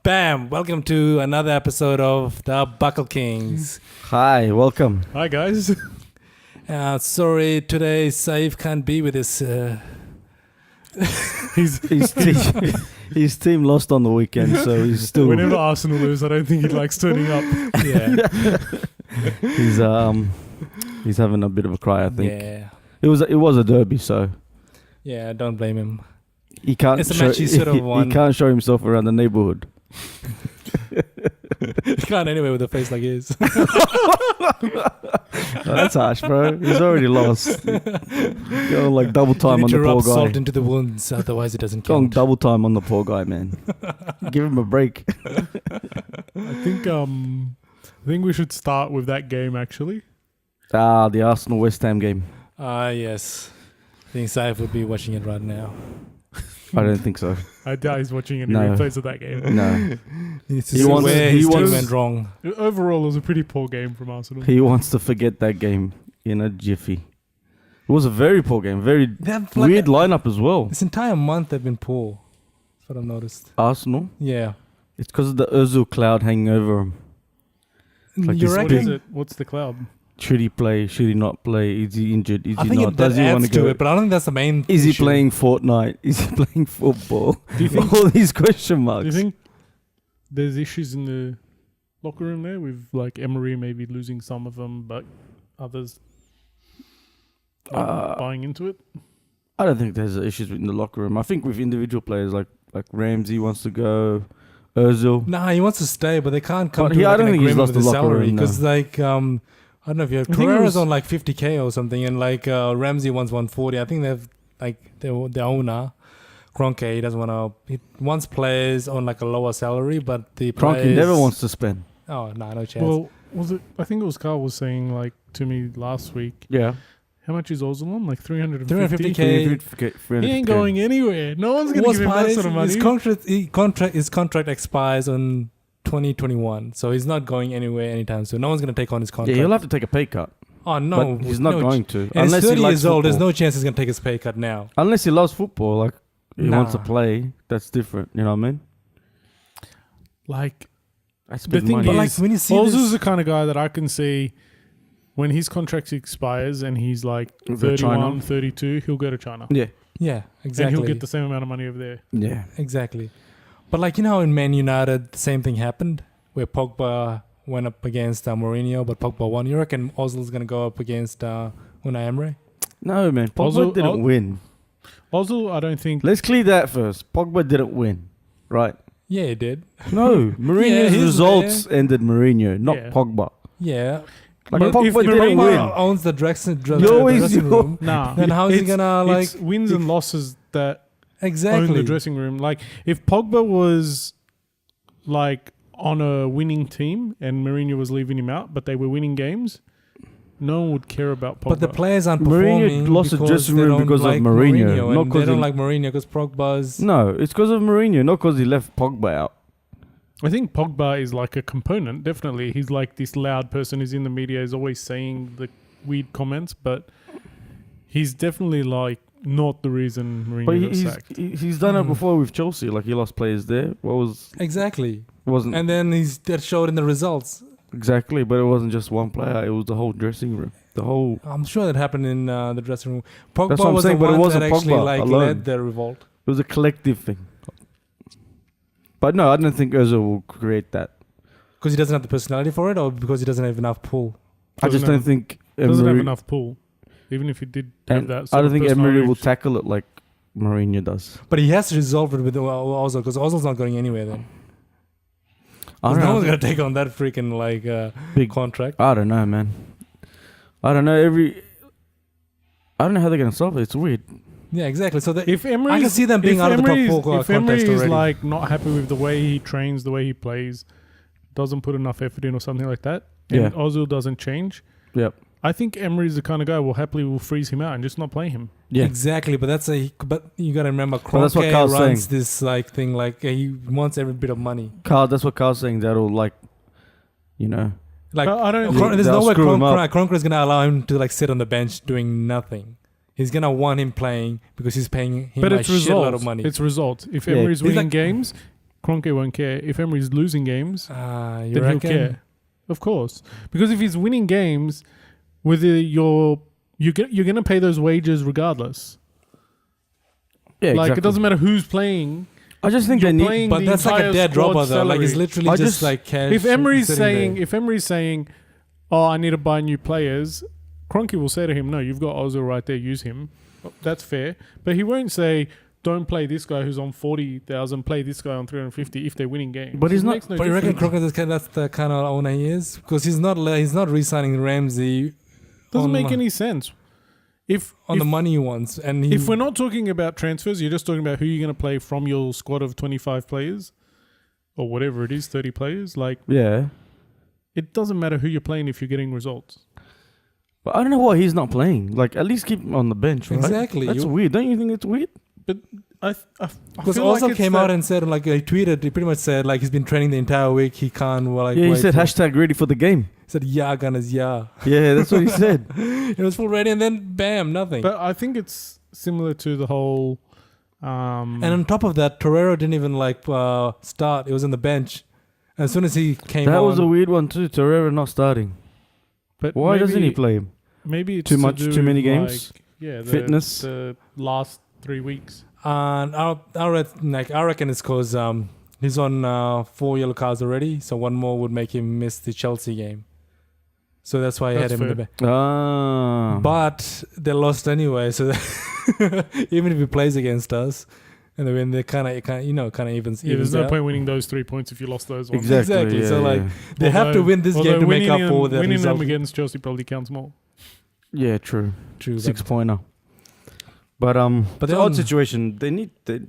Bam! Welcome to another episode of the Buckle Kings. Hi, welcome. Hi guys. Sorry, today Saif can't be with us. His team lost on the weekend, so he's still. Whenever Arsenal lose, I don't think he likes turning up. Yeah. He's having a bit of a cry, I think. Yeah. It was a derby, so Yeah, don't blame him. he can't. It's a match he should have won. He can't show himself around the neighborhood. He can't anyway with a face like his. That's harsh, bro. He's already lost. Go like double time on the poor rub guy. salt into the wounds, otherwise it doesn't Go on count. double time on the poor guy, man. Give him a break. I think we should start with that game actually. The Arsenal West Ham game. Yes. I think Saif would be watching it right now. I don't think so. I doubt he's watching any No. replays of that game. No, He needs to He see wants- where he his team wants- went wrong. Overall, it was a pretty poor game from Arsenal. he wants to forget that game in a jiffy. It was a very poor game. Very They have like weird lineup as well. this entire month they've been poor. That's what I've noticed. Arsenal. Yeah. It's because of the Ozil cloud hanging over him. Like You this What big- is reckon? it? What's the cloud? Should he play? Should he not play? Is he injured? Is I he think not? that Does he want adds to to go? it, but I don't think that's the main Is he issue. playing Fortnite? Is he playing football? Do you think? All these question Do marks. you think there's issues in the locker room there with like Emery maybe losing some of them, but others not buying into it? I don't think there's issues in the locker room. I think with individual players like Ramsey wants to go, Ozil. Nah, he wants to stay, but they can't come But to I like don't an think he's agreement lost with the his locker salary room, no. because I don't know if you have I think it Torreira's was- on like 50k or something, and like Ramsey wants 140. I think they've like the owner. Kroenke, he doesn't want to. He wants players on like a lower salary, but the Kroenke players never wants to spend. Oh no chance. Well, was it? I think it was Carl was saying like to me last week. Yeah. How much is Ozil on? Like 350. 350k. He ain't going anywhere. No one's gonna give him that sort of money. His contract expires on 2021, so he's not going anywhere anytime soon. No one's going to take on his Yeah, contract. he'll have to take a pay cut. Oh no, But he's not no going to. And he's 30 he likes years old. There's football. no chance he's going to take his pay cut now. Unless he loves football, like he wants to Nah. play, that's different. You know what I mean? Like That's The big thing money. But like is, when you see Ozil's this, the kind of guy that I can see when his contract expires and he's like Go to 31, China. 32, he'll go to China. Yeah. yeah, exactly, And he'll get the same amount of money over there. Yeah. exactly. But like how in Man United, the same thing happened where Pogba went up against Mourinho, but Pogba won. You reckon Ozil's going to go up against Unai Emery? No, man. Pogba didn't win. Ozil, I don't think. Let's clear that first. Pogba didn't win. Right. Yeah, he did. No. Mourinho's his results ended Mourinho, not Yeah. Pogba. Yeah. Like But Pogba if didn't Mourinho win. owns the dressing always- room. Nah. Then how is he It's- gonna like It's wins and losses that own exactly? the dressing room. Like if Pogba was like on a winning team and Mourinho was leaving him out, but they were winning games, no one would care about Pogba. But the players aren't Mourinho performing lost the because dressing they room don't because of like Mourinho, not and 'cause they don't of- like Mourinho because Pogba's. No, it's because of Mourinho, not because he left Pogba out. I think Pogba is like a component. Definitely, he's like this loud person who's in the media, is always saying the weird comments, but he's definitely like not the reason But Mourinho got sacked. he's done it before with Chelsea. Like he lost players there. Exactly. Wasn't And then that showed in the results. exactly, but it wasn't just one player. It was the whole dressing room. The whole. I'm sure that happened in the dressing room. Pogba That's what I'm was saying, the but it one wasn't that actually Pogba like alone. led the revolt. It was a collective thing. But no, I don't think Ozil will create that. Because he doesn't have the personality for it, or because he doesn't have enough pull. I just Doesn't don't have- think Doesn't have Emery. enough pull, even if he did have And that. I sort don't of think Emery personality. will tackle it like Mourinho does. But he has to resolve it with Ozil because Ozil's not going anywhere then. I 'Cause don't no know. one's going to take on that freaking like Big- contract. I don't know, man. I don't know. I don't know how they're gonna solve it. It's weird. Yeah, exactly. So that If Emery, I can see them being out of the top four If Emery contest is already. like not happy with the way he trains, the way he plays, doesn't put enough effort in, or something like that, and Yeah. Ozil doesn't change, Yep. I think Emery's the kind of guy will happily freeze him out and just not play him. Yeah. Exactly, but but you gotta remember, But that's what Kroenke Carl's runs saying. this like thing like he wants every bit of money. Carl, that's what Carl's saying. That'll like, you know. Like I don't. Yeah. there's they'll no way screw him up. Kroenke is gonna allow him to like sit on the bench doing nothing. He's gonna want him playing because he's paying him But a it's shitload results. of money. It's results. If Yeah. Emery's He's winning like- games, Kroenke won't care. If Emery's losing games, You then he'll reckon? care. Of course. Because if he's winning games, whether you're going to pay those wages regardless. Yeah, Like, exactly. it doesn't matter who's playing. I just think You're they need. playing But the that's like a entire dead squad dropper though. Like it's salary. literally I just just- like cash. If Emery's sitting there. saying, "Oh, I need to buy new players," Kroenke will say to him, "No, you've got Ozil right there. Use him." That's fair, but he won't say, "Don't play this guy who's on 40,000. Play this guy on 350 if they're winning games." But he's It not- makes no But you reckon difference. that's the kind of owner he is? Because he's not re-signing Ramsey Doesn't on make the- any sense. If on the money he wants, and he, if we're not talking about transfers, you're just talking about who you're going to play from your squad of 25 players or whatever it is, 30 players. Like, Yeah, it doesn't matter who you're playing if you're getting results. but I don't know why he's not playing. Like, at least keep him on the bench, right? Exactly. That's You- weird. Don't you think it's weird? because also came out and said, like, he tweeted, he pretty much said, like, he's been training the entire week. He can't, well, like, Yeah, he wait said for- hashtag ready for the game. He said, yeah, Gunners, yeah. Yeah, that's what he said. It was full ready, and then bam, nothing. But I think it's similar to the whole. And on top of that, Torreira didn't even like start. It was on the bench. As soon as he came That on, was a weird one too. Torreira not starting. but Why doesn't he play him? Maybe it's Too to much- do too many with, games? like, yeah, Fitness? The last 3 weeks. and I reckon it's because he's on 4 yellow cards already. So one more would make him miss the Chelsea game. So that's why I had That's him in the fair. bench. Ah, But they lost anyway. So even if he plays against us, and they win, they kind of evens. Yeah, there's evens no out. point winning those 3 points if you lost those ones. Exactly, Yeah, so, like, yeah. They have to win this game to make up for that winning result. them against Chelsea probably counts more. yeah, true. True, 6-pointer. But But the then- odd situation. They need to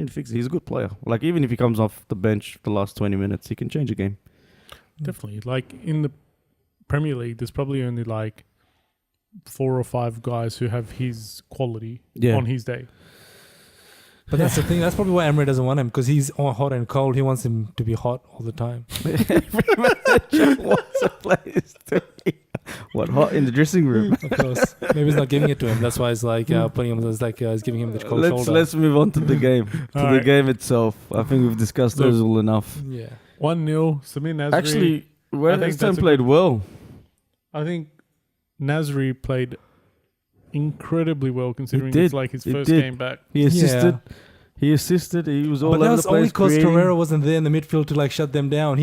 fix it. He's a good player. Like, even if he comes off the bench the last 20 minutes, he can change a game. Definitely. Like, in the Premier League, there's probably only like 4 or 5 guys who have his quality Yeah. on his day. But that's the thing. That's probably why Emery doesn't want him, because he's all hot and cold. He wants him to be hot all the time. Every manager wants a player to be what, hot in the dressing room. Of course, maybe he's not giving it to him. That's why it's like putting him. It's like he's giving him the cold shoulder. Let's move on to the game. To All the right. game itself. I think we've discussed Look. those all enough. Yeah. 1-0, Samir Nasri. Actually, West think Ham that's a played well. I think Nasri played incredibly well considering did. it's like his He first did. game back. He assisted. He was all But over that's the only place. because creating. Torreira wasn't there in the midfield to like shut them down.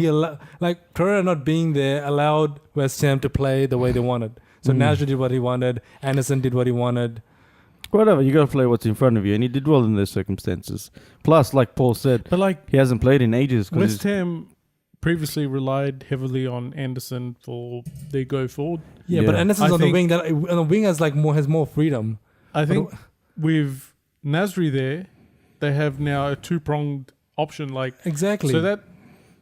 Like Torreira not being there allowed West Ham to play the way they wanted. So Nasri did what he wanted. Anderson did what he wanted. Whatever, you got to play what's in front of you, and he did well in those circumstances. Plus, like Paul said, But like he hasn't played in ages. 'cause West Ham previously relied heavily on Anderson for their go forward. Yeah, but Yeah. Anderson's I on the think- wing. That on the wing has more freedom. I think with Nasri there, they have now a 2-pronged option. Like Exactly. so that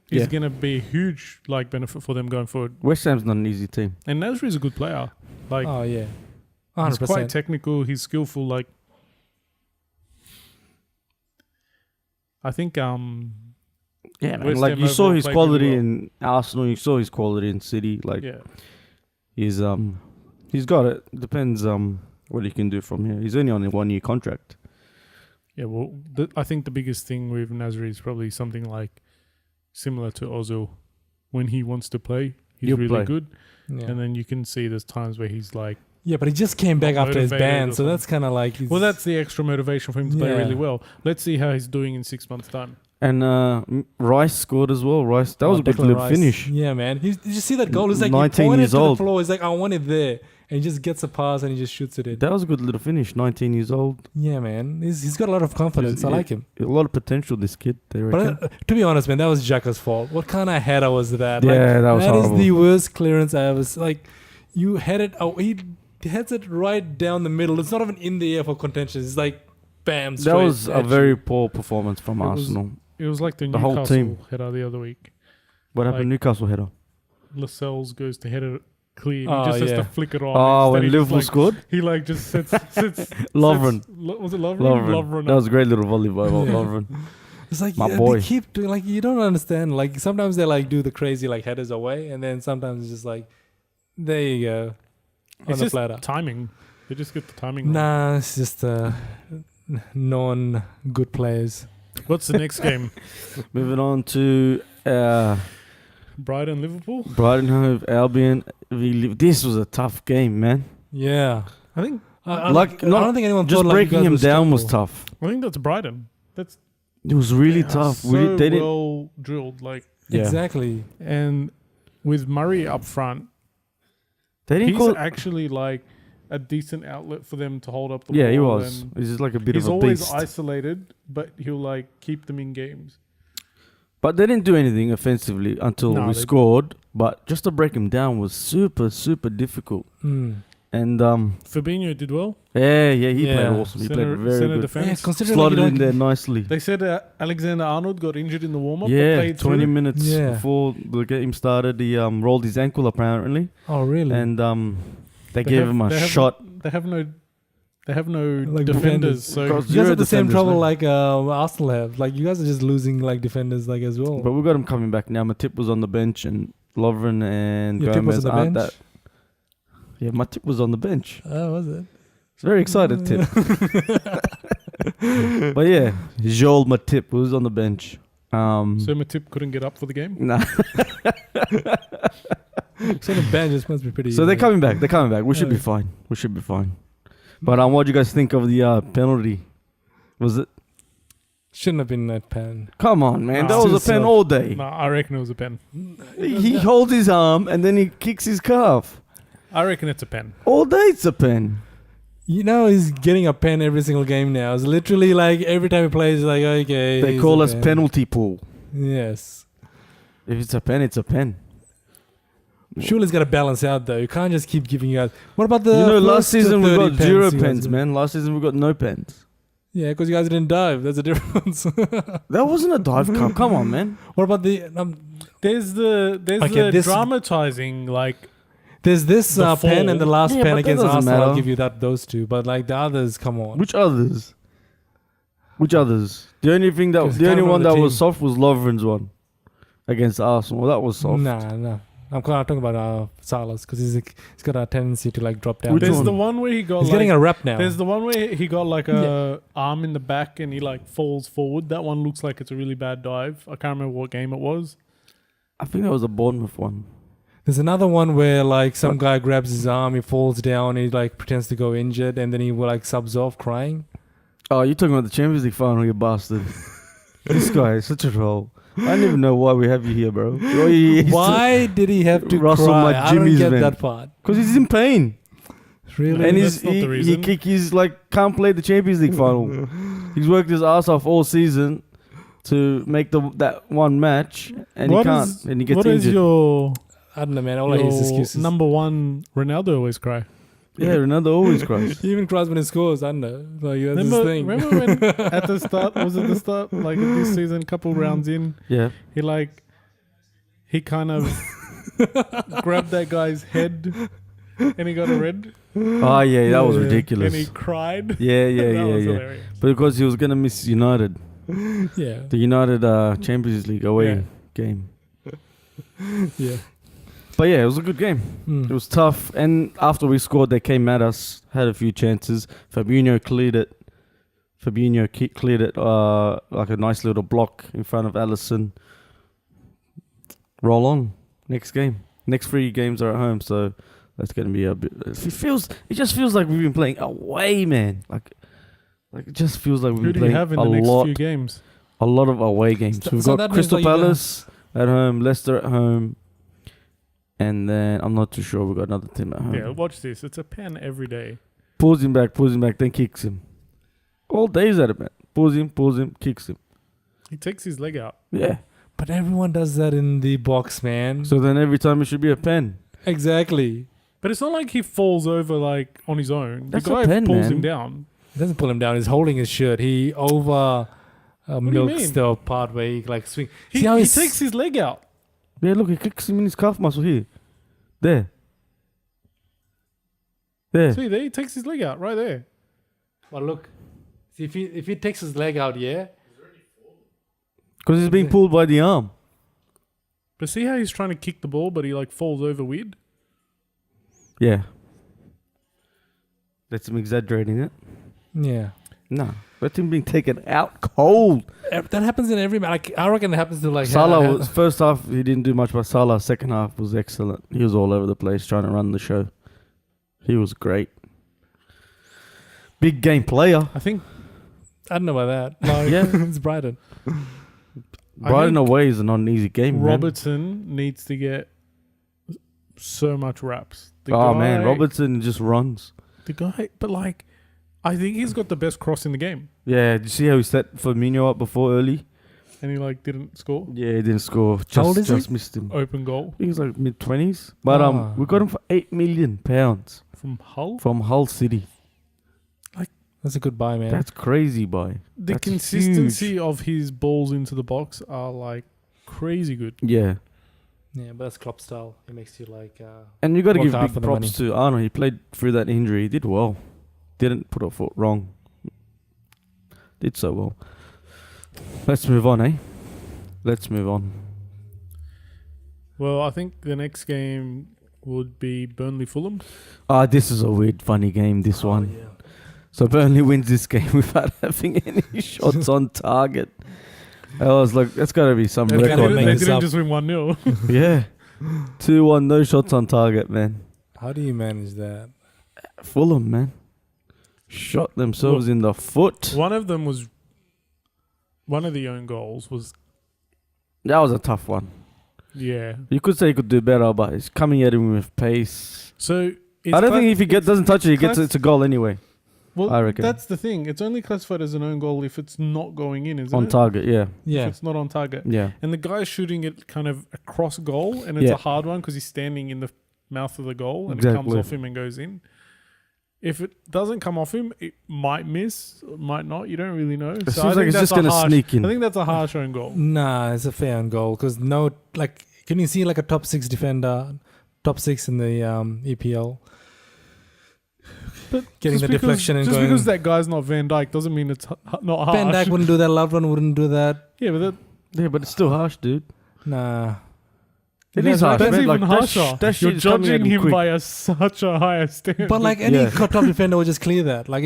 is Yeah. going to be a huge like benefit for them going forward. West Ham's not an easy team. And Nasri is a good player. Like Oh yeah, he's 100%. quite technical. He's skillful. Like I think Yeah, man. West Like Ham you saw overall his played quality really well. in Arsenal, you saw his quality in City. Like yeah. he's got it. Depends what he can do from here. He's only on a 1-year contract. Yeah, well, I think the biggest thing with Nasri is probably something like similar to Ozil. When he wants to play, he's He'll really play. good. Yeah. And then you can see there's times where he's like, Yeah, but he just came back Not after his motivated ban, or so that's kind of like. well, that's the extra motivation for him to play Yeah. really well. Let's see how he's doing in 6 months' time. And Rice scored as well. Rice, that was a good Declan little Rice. finish. Yeah, man. Did you see that goal? It's like 19 he pointed years to old. the floor. He's like, I want it there, and he just gets a pass and he just shoots it in. That was a good little finish. 19 years old. Yeah, man. He's got a lot of confidence. I Yeah. like him. A lot of potential, this kid. They reckon. But to be honest, man, that was Xhaka's fault. What kind of header was that? Yeah, that was That is horrible. the worst clearance I ever. Like, you head it. Oh, he heads it right down the middle. It's not even in the air for contention. It's like, bam. That straight was a at very you. poor performance from It was- Arsenal. It was like the The whole Newcastle team. header the other week. What happened? Newcastle header. Lascelles goes to head it clear. He Oh, just has yeah. to flick it on. Oh, Instead when he just, Liverpool like, scored? He like just sits. Lovren. Was it Lovren? Lovren. That was a great little volley by Yeah. Lovren. It's like My they boy. keep doing like you don't understand. Like sometimes they like do the crazy like headers away, and then sometimes it's just like, there you go, on It's the just platter. timing. They just get the timing wrong. Nah, it's just non good players. What's the next game? Moving on to Brighton, Liverpool. Brighton Hove Albion. This was a tough game, man. Yeah. I think I Like, I not- don't think anyone Just thought like you breaking guys him would down was struggle. tough. that's Brighton. That's It was really they are tough. So They didn't. well drilled, like, Yeah. Exactly. and with Murray up front, They didn't he's call. actually like a decent outlet for them to hold up the Yeah, ball. he was. and He's just like a bit He's of a always beast. isolated, but he'll like keep them in games. But they didn't do anything offensively until No, we they- scored. But just to break him down was super, super difficult. Mm. And Fabinho did well. he Yeah. played awesome. He Center played very good. defense. Yeah, considering Slotted like, in there nicely. They said Alexander Arnold got injured in the warm up. Yeah, played 20 through. minutes Yeah. before the game started, he rolled his ankle apparently, Oh, really? and they gave him a shot. They have no Like defenders. defenders. So Because- you guys Zero have the same defenders, trouble man. like Arsenal have. Like you guys are just losing like defenders like as well. But we got him coming back now. Matip was on the bench, and Lovren and Your tip was Gomez on the aren't bench. that. Yeah, Matip was on the bench. Oh, was it? It's very excited, Tip. But yeah, Joel Matip was on the bench. So Matip couldn't get up for the game. Nah. So the bench just must be pretty. So they're coming back. They're coming back. We should be Yeah. fine. We should be fine. But what do you guys think of the penalty? Was it? Shouldn't have been that pen. Come on, man. Nah. That was Too a pen soft. all day. No, I reckon it was a pen. He holds his arm and then he kicks his calf. I reckon it's a pen. All day it's a pen. You know he's getting a pen every single game now. It's literally like every time he plays, like okay. They it's call a us pen. penalty pool. Yes. If it's a pen, it's a pen. Surely it's got to balance out though. You can't just keep giving out. What about the? You know, last first season we 30 got 0 you guys pens, got? man. Last season we got no pens. Yeah, because you guys didn't dive. That's the difference. That wasn't a dive cup. Come on, man. What about the? There's the Okay, this- dramatizing, like, There's this The pen and the fall. last Yeah, pen but that against doesn't Arsenal. I'll matter. give you those two, but like the others, come on. Which others? Which others? The only thing that Because the only can't one that remember the was team. soft was Lovren's one against Arsenal. That was soft. Nah. I'm talking about Salas because he's got a tendency to like drop down. Which there's one? the one where he got He's like, getting a rep now. there's the one where he got like a arm in the back and he like falls forward. That one looks like it's a really bad dive. I can't remember what game it was. I think that was a Bournemouth one. There's another one where like some guy grabs his arm, he falls down, he like pretends to go injured, and then he will like subs off crying. Oh, you're talking about the Champions League final, you bastard. This guy is such a troll. I don't even know why we have you here, bro. Why did he have to Rustle cry? my I don't jimmies, get man. that part. Because he's in pain. Really? And That's not the reason. he's like, can't play the Champions League final. He's worked his ass off all season to make that one match, and What he can't. is- And he gets What is injured. your, I don't know, man. All I hear is excuses. number one Ronaldo always cry? Yeah, Ronaldo always cries. He even cries when he scores. I don't know. Like that's his thing. Remember when at the start, was it the start, like this season, couple rounds in, Yeah. he kind of grabbed that guy's head and he got a red Oh, yeah, that was Yeah. ridiculous. and he cried. Yeah, yeah, That was yeah. hilarious. Because he was going to miss United. Yeah. The United Champions League away Yeah. game. Yeah. But yeah, it was a good game. It was tough. And after we scored, they came at us, had a few chances. Fabinho cleared it. Cleared it like a nice little block in front of Alisson. Roll on. Next game. Next 3 games are at home, so that's going to be a bit... It just feels like we've been playing away, man. Like it just feels like we've Who been do you playing have in a the next lot. few games? A lot of away games. So- We've so got that means Crystal like you got- Palace at home, Leicester at home, and then I'm not too sure. We've got another team at home. Yeah, watch this. It's a pen every day. Pulls him back, then kicks him. All days at it, man. Pulls him, kicks him. He takes his leg out. Yeah. But everyone does that in the box, man. So then every time it should be a pen. Exactly. But it's not like he falls over like on his own. That's the a guy pen, pulls man. him down. He doesn't pull him down. He's holding his shirt. He over do you milks mean? the part where he like swing. He, See how he he's- takes his leg out. Yeah, look, he kicks him in his calf muscle here. There. See there, he takes his leg out right there. But look, see if he takes his leg out, yeah. Because he's being pulled by the arm. But see how he's trying to kick the ball, but he like falls over weird. Yeah. That's him exaggerating it. Yeah. Nah, that team being taken out cold. That happens in every match. Like, I reckon it happens to like Salah was first half. He didn't do much, but Salah second half was excellent. He was all over the place trying to run the show. He was great. Big game player. I think I don't know about that. Like, Yeah. it's Brighton. Brighton away is not an easy game. Robertson needs to get so much raps. Man, Robertson just runs. The guy, but like, I think he's got the best cross in the game, Yeah, did you see how he set Firmino up before early? and he like didn't score. Yeah, he didn't score. How old is he? Just missed him. Open goal He was like mid-20s. But we got him for £8 million from Hull. from Hull City. That's a good buy, man. That's crazy, boy. The That's consistency huge. of his balls into the box are like crazy good. Yeah. Yeah, but that's Klopp style. It makes you like. And you got to Work give hard big for the props money. to Arnold. He played through that injury. He did well. Didn't put a foot wrong. Did so well. Let's move on, eh? Let's move on. Well, I think the next game would be Burnley Fulham. This is a weird, funny game, this one. Yeah. So Burnley wins this game without having any shots on target. I was like, that's got to be some They They can't record, make didn't, this they up. didn't just win 1-0. Yeah. 2-1, no shots on target, man. How do you manage that? Fulham, man. Shot themselves in the foot. One of them was one of the own goals was That was a tough one. yeah. You could say he could do better, but it's coming at him with pace. So I don't think if he doesn't touch it, it's a goal anyway. Well, I reckon. that's the thing. It's only classified as an own goal if it's not going in, isn't On it? target, yeah. If Yeah. it's not on target. Yeah. And the guy's shooting it kind of across goal, and it's Yeah. a hard one because he's standing in the mouth of the goal, and it comes Exactly. off him and goes in. If it doesn't come off him, it might miss, might not. You don't really know. It So I seems think like it's that's just going to a harsh- sneak in. I think that's a harsh own goal. Nah, it's a fair own goal because no, like, can you see like a top 6 defender, top 6 in the EPL, But getting just the deflection and just going? because that guy's not Van Dijk doesn't mean it's not harsh. Van Dijk wouldn't do that. Lovren wouldn't do that. Yeah, but Yeah, but it's still harsh, dude. Nah. It Yeah, is harsh, that's man. even Like, harsher. that You're shit's coming at judging him quick. by such a higher standard. But like any Yeah. top defender would just clear that. Like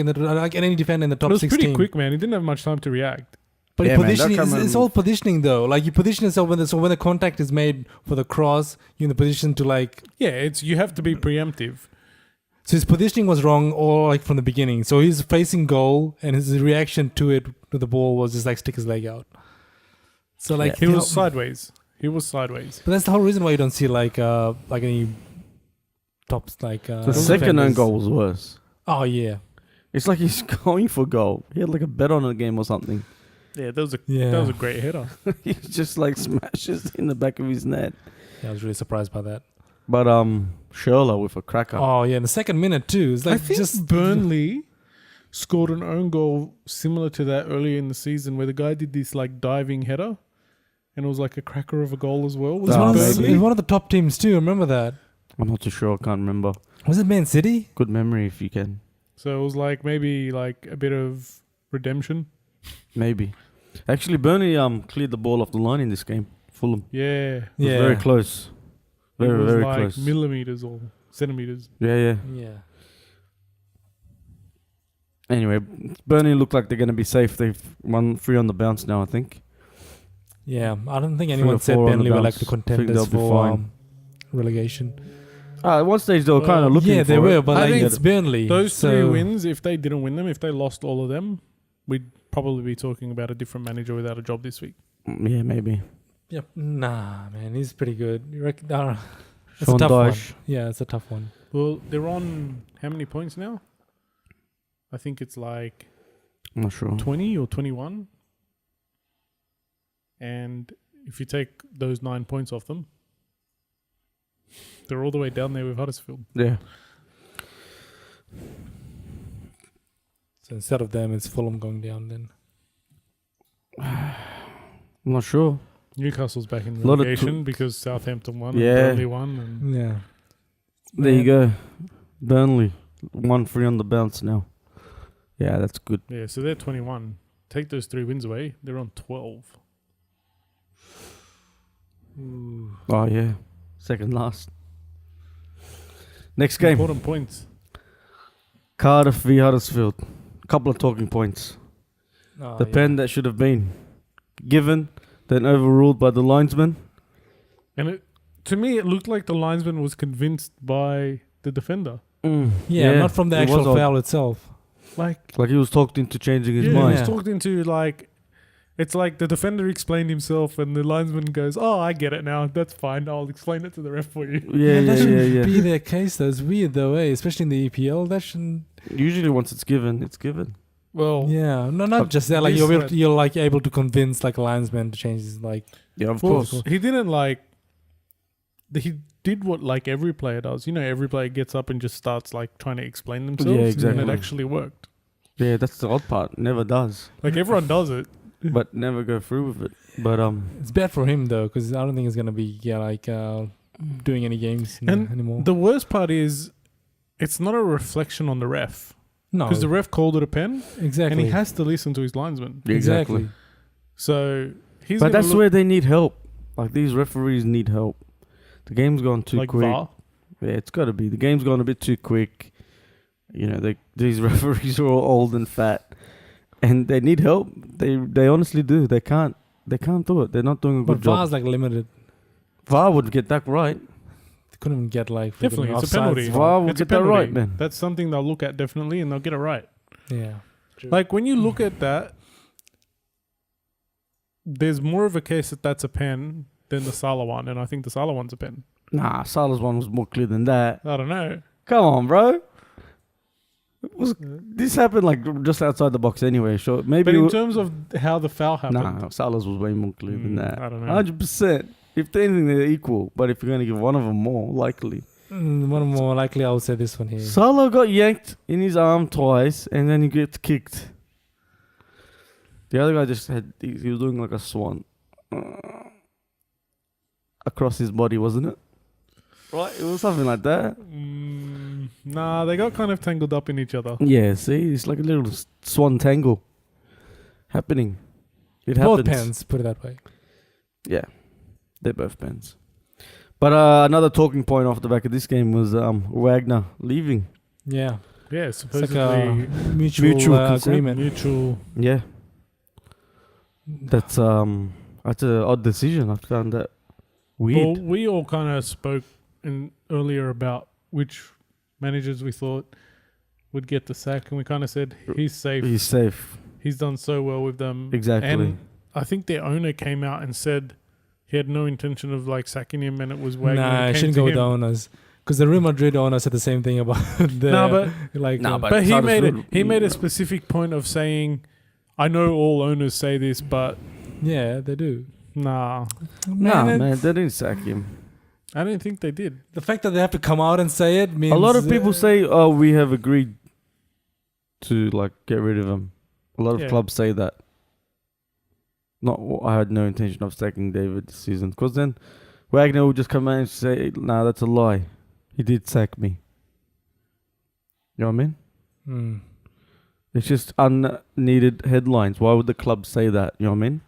any defender in the it top was 16. pretty quick, man. He didn't have much time to react. But Yeah, man, positioning, that it's come all positioning though. Like you position yourself when the contact is made for the cross, you're in the position to like. Yeah, it's you have to be preemptive. So his positioning was wrong, or like from the beginning. So he's facing goal, and his reaction to it to the ball was just like stick his leg out. So like He you was know- sideways. He was sideways. But that's the whole reason why you don't see like any tops like. The second own defenders. goal was worse. Oh yeah, It's like he's going for goal. He had like a bet on the game or something. Yeah, that was yeah. a great header. He just like smashes in the back of his net. Yeah, I was really surprised by that. But Schürrle with a cracker. Oh yeah, in the second minute too. It's like I think just Burnley scored an own goal similar to that earlier in the season, where the guy did this like diving header, and it was like a cracker of a goal as well. Was It's it one, of Burnley? the, it's one of the top teams too. Remember that? I'm not too sure. I can't remember. Was it Man City? Good memory if you can. So it was like maybe like a bit of redemption. Maybe. Actually, Burnley cleared the ball off the line in this game. Fulham. Yeah, It was Yeah. very close. it Very, was very like close. millimeters or centimeters. Yeah. Yeah. Anyway, Burnley look like they're going to be safe. They've won 3 on the bounce now, I think. Yeah. I don't think 3 anyone or said 4 on the Burnley were like bounce. the I think contenders they'll be for fine. relegation. At one stage, they were kind of looking Yeah, for they it. were, but I like think it's Burnley. Those so 3 wins, if they didn't win them, if they lost all of them, we'd probably be talking about a different manager without a job this week. Yeah, maybe. Yep. Nah, man, he's pretty good. You reckon? I don't know. It's Sean a tough one. Dyche. Yeah, it's a tough one. Well, they're on how many points now? I think it's like I'm not sure. 20 or 21. And if you take those 9 points off them, they're all the way down there with Huddersfield. Yeah. So instead of them, it's Fulham going down then. I'm not sure. Newcastle's back in Lot of relegation because Southampton won Yeah. and Burnley won. And Yeah. There you go. Burnley. 1-3 on the bounce now. Yeah, that's good. yeah, so they're 21. Take those 3 wins away, they're on 12. Oh, yeah. Second last. Next game. Important points. Cardiff v Huddersfield. A couple of talking points. Oh, The pen that should have been given, then overruled by the linesman. And to me, it looked like the linesman was convinced by the defender. Yeah, not from the it was actual odd. foul itself. Like Like he was talked into changing his he mind. was talked into like. It's like the defender explained himself, and the linesman goes, "Oh, I get it now. That's fine. I'll explain it to the ref for you." That shouldn't be their case though. It's weird though, especially in the EPL. That shouldn't. Usually, once it's given, it's given. Well, Yeah, no, not just that. Like you're like able to convince like a linesman to change his like. Yeah, of well, course. he didn't like. He did what like every player does. You know, every player gets up and just starts like trying to explain themselves. Yeah, exactly. And it actually worked. Yeah, that's the odd part. Never does, Like everyone does it. but never go through with it. But It's bad for him though, because I don't think he's gonna be doing any games anymore. The worst part is, it's not a reflection on the ref. No, Because the ref called it a pen, exactly, and he has to listen to his linesman. exactly. So he's. But gonna that's look where they need help. Like these referees need help. The game's gone too like quick. VAR. Yeah, it's got to be. The game's gone a bit too quick. You know, these referees are all old and fat, and they need help. They honestly do. They can't do it. They're not doing a But good job. VAR's like limited. VAR would get that right. They couldn't even get like Definitely, it's a offsides. penalty. VAR will It's a get that right, penalty. man. That's something they'll look at definitely, and they'll get it right. Yeah, true. Like when you look at that, there's more of a case that that's a pen than the Salah one, and I think the Salah one's a pen. Nah, Salah's one was more clear than that. I don't know. Come on, bro. This happened like just outside the box anyway. Sure, maybe. But in terms of how the foul happened, Nah, Salah's was way more clear than that. I don't know. 100%. If they're anything, they're equal. But if you're going to give one of them more, likely. One more likely, I would say this one here. Salah got yanked in his arm twice, and then he gets kicked. The other guy just he was doing like a swan across his body, wasn't it? Right, it was something like that. Nah, they got kind of tangled up in each other. Yeah, see, it's like a little swan tangle happening. It Both happens. pens, put it that way. Yeah, they're both pens. But another talking point off the back of this game was Wagner leaving. Yeah, Yeah, it's like supposedly a mutual, Mutual consent. agreement. mutual. Yeah, that's an odd decision. I found that weird. Well, we all kind of spoke earlier about which managers we thought would get the sack, and we kind of said he's safe. He's safe. He's done so well with them. Exactly. And I think their owner came out and said he had no intention of like sacking him, and it was Wagner. Nah, who I came shouldn't to go with him. the owners. Because the Real Madrid owner said the same thing about the... No, but like, but he made a specific point of saying, I know all owners say this, but yeah, they do. nah, Man, they didn't sack him. I don't think they did. The fact that they have to come out and say it means... A lot of people say, "Oh, we have agreed to like get rid of him." A lot of Yeah. clubs say that. I had no intention of sacking David this season, because then Wagner would just come out and say, "Nah, that's a lie. He did sack me." You know what I mean? Mm. It's just unneeded headlines. Why would the club say that? You know what I mean?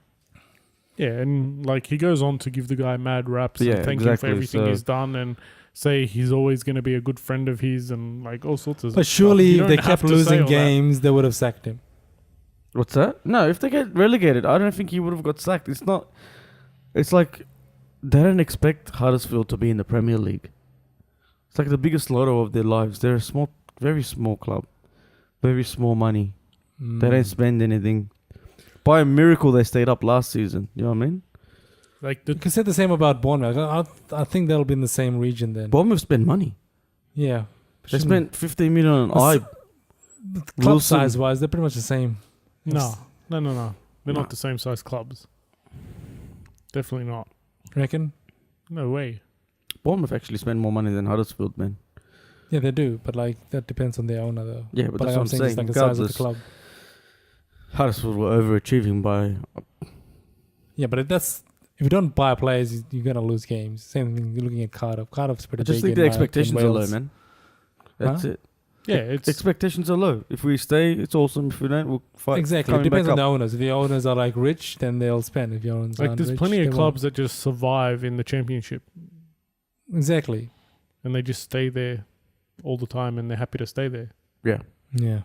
Yeah, and like he goes on to give the guy mad raps Yeah, and thank him exactly, for everything so- he's done, and say he's always going to be a good friend of his, and like all sorts of But stuff. surely You if don't they have kept to say losing all that. games, they would have sacked him. What's that? No, if they get relegated, I don't think he would have got sacked. It's not. It's like they don't expect Huddersfield to be in the Premier League. It's like the biggest lotto of their lives. They're a small, very small club, very small money. They don't spend anything. By a miracle, they stayed up last season. You know what I mean? Like You can say the same about Bournemouth. I think they'll be in the same region then. Bournemouth spend money. Yeah. They spent 15 million on But Ibe. Club Wilson. size wise, they're pretty much the same. no. They're No. not the same size clubs. Definitely not. Reckon? No way. Bournemouth actually spend more money than Huddersfield, man. Yeah, they do. But like that depends on their owner though. Yeah, but But that's like what I'm saying. it's like the size of the Regardless, club. Huddersfield were overachieving by. Yeah, but if you don't buy players, you're gonna lose games. Same thing. You're looking at Cardiff. Cardiff's pretty I just big. think the in expectations are low, Wales. man. That's Huh? it. Yeah, it's Expectations are low. If we stay, it's awesome. If we don't, we'll fight. Exactly. It coming depends back on the up. owners. If the owners are like rich, then they'll spend. If the owners like aren't there's rich, plenty they of won't. clubs that just survive in the championship, Exactly. and they just stay there all the time, and they're happy to stay there. Yeah. Yeah.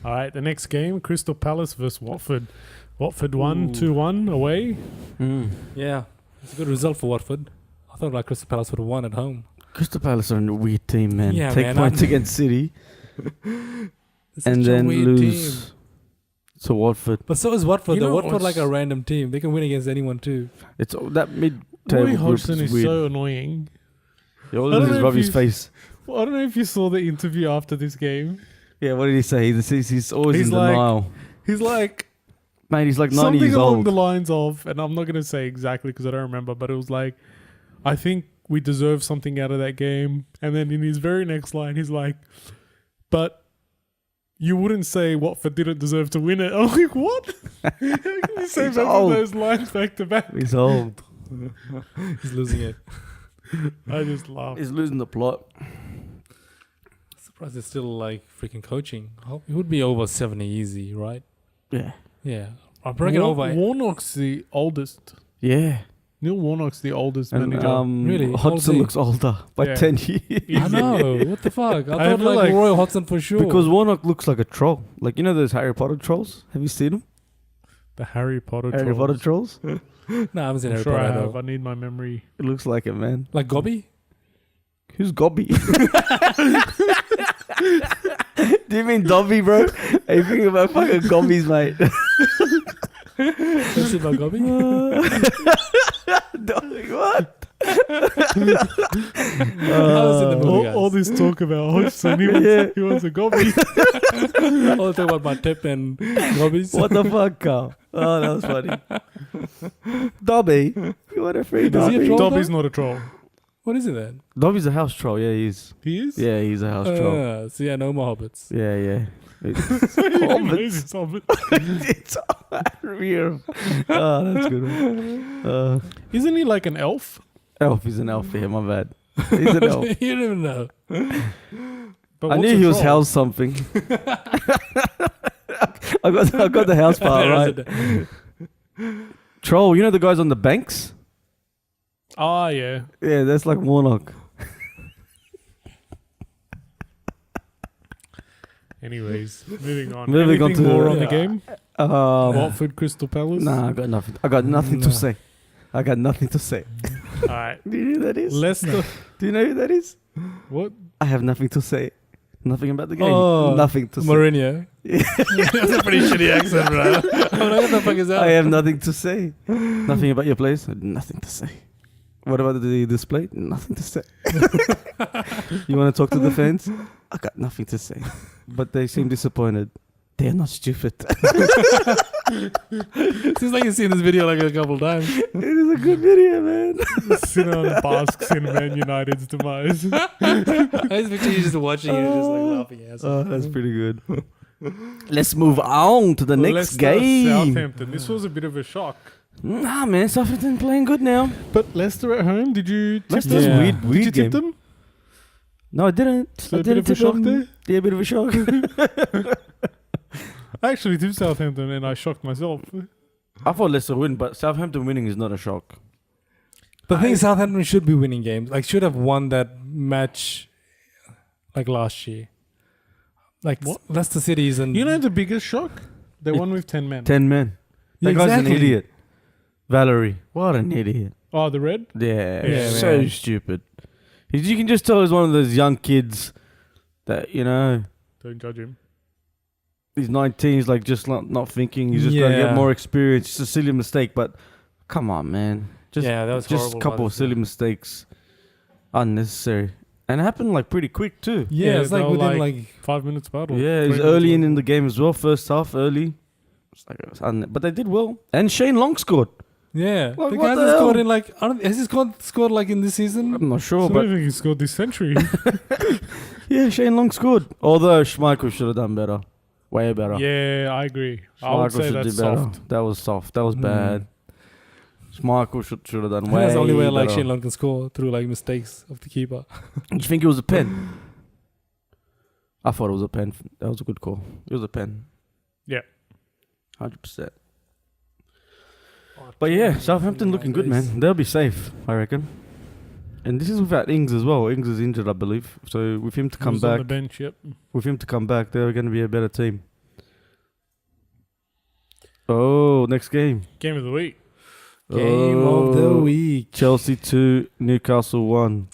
All right, the next game, Crystal Palace versus Watford. Watford won 2-1 away. Yeah, it's a good result for Watford. I thought like Crystal Palace would have won at home. Crystal Palace are a weird team, man. Yeah, Take man, points against City It's and such a then weird lose team. to Watford. But so is Watford. You though. know Watford like what's- a random team. They can win against anyone too. It's that Roy mid-table group Hodgson is is weird. so annoying. You I all don't lose know if Robbie's you- face. Well, I don't know if you saw the interview after this game. Yeah, what did he say? He's always He's in like- denial. He's like, Mate, he's like 90 something years along old. the lines of, and I'm not going to say exactly because I don't remember, but it was like, I think we deserve something out of that game. And then in his very next line, he's like, but you wouldn't say Watford didn't deserve to win it. I'm like, what? How can you say He's both of old. those lines back to back? He's old. He's losing it. I just laugh. He's losing the plot. Surprised they're still like freaking coaching. It would be over 70 easy, right? Yeah. Yeah, I'm reckon over. Warnock's the oldest. Yeah. Neil Warnock's the oldest And manager. Really? Hodgson Old looks older by Yeah. 10 years. I know. What the fuck? I I thought feel like like- Roy Hodgson for sure. Because Warnock looks like a troll. Like, you know those Harry Potter trolls? Have you seen them? The Harry Potter Harry trolls. Potter trolls? no, I haven't seen I'm Harry sure I Potter have. though. I need my memory. It looks like it, man. Like Gobby? Who's Gobby? Do you mean Dobby, bro? Are you thinking about fucking Gobbies, mate? Let's see about Gobby. Dobby, what? I was in the movie, guys. All this talk about Hodgson, Yeah. he wants a gobby. All the talk about my tip and Gobbies. What the fuck, Carl? Oh, that was funny. Dobby? You want a free Is he a Dobby? troll? Dobby's not a troll. What is it then? Dobby's a house troll, yeah, he is. He is? Yeah, he's a house troll. So yeah, no more hobbits. Yeah, yeah. Hobbits. It's Hobbit. It's real. Oh, that's good. Isn't he like an elf? Elf, he's an elf here, my bad. He's an elf. You don't even know. But I what's knew a he was troll? house something. I got the house part right. Troll, you know the guys on the banks? Ah, yeah. Yeah, that's like Warnock. Anyways, moving on. Moving on Anything to- more on the Yeah. game? Watford, Crystal Palace? Nah, I got nothing. I got nothing to No. say. I got nothing to say. All right. Do you know who that is? Leicester. Do you know who that is? What? I have nothing to say. Nothing about the game. Oh, Nothing to say. Mourinho. Yeah. That's a pretty shitty accent, bro. I'm like, what the fuck is that? I have nothing to say. Nothing about your place. Nothing to say. What about the display? Nothing to say. You want to talk to the fans? I got nothing to say. But they seem disappointed. They're not stupid. Seems like you've seen this video like a couple times. It is a good video, man. Sinan basks in Man United's demise. I just picture you just watching it, just like laughing at Oh, that's pretty good. Let's move on to the next Leicester, game. Southampton. This was a bit of a shock. Nah, man, Southampton playing good now. But Leicester at home, did you tip Leicester's them? Yeah. weird, Did weird you game. tip them? No, I didn't. So I a bit didn't of a tip shock them. there? Yeah, a bit of a shock. I actually tipped Southampton and I shocked myself. I thought Leicester win, but Southampton winning is not a shock. The thing is, Southampton should be winning games. Like, should have won that match like last year. Like, What? Leicester City's and You know the biggest shock? They won with 10 men. 10 men. Yeah, That guy's an exactly. idiot. Valerie. What an idiot. Oh, the red? Yeah, Yeah, so man. stupid. You can just tell he's one of those young kids that, you know, Don't judge him. he's 19, he's like just not thinking. He's just got to Yeah. get more experience. It's a silly mistake, but come on, man. Just, yeah, that was just horrible a couple by of the silly team. mistakes. Unnecessary. And it happened like pretty quick too. Yeah, Yeah, it's they like were within like- like 5 minutes battle. Yeah, he's early in the game as well. First half, early. It's like, but they did well. And Shane Long scored. yeah. Like, the what guys the that scored hell? in like has he scored like in this season? I'm not sure, So I but don't think he scored this century. yeah, Shane Long scored. Although Schmeichel should have done better. Way better. Yeah, I agree. I would Schmeichel say should that's do better. soft. That was soft. That was Mm. bad. Schmeichel should have done I think way that's the only way like better. Shane Long can score through like mistakes of the keeper. Do you think it was a pen? I thought it was a pen. That was a good call. It was a pen. Yeah. 100%. But yeah, Southampton looking good, man. They'll be safe, I reckon. And this is without Ings as well. Ings is injured, I believe. So with him to He come was on the back, bench, yep. they're going to be a better team. Oh, next game. Game of the week. Game of the Oh, week. Chelsea 2, Newcastle 1.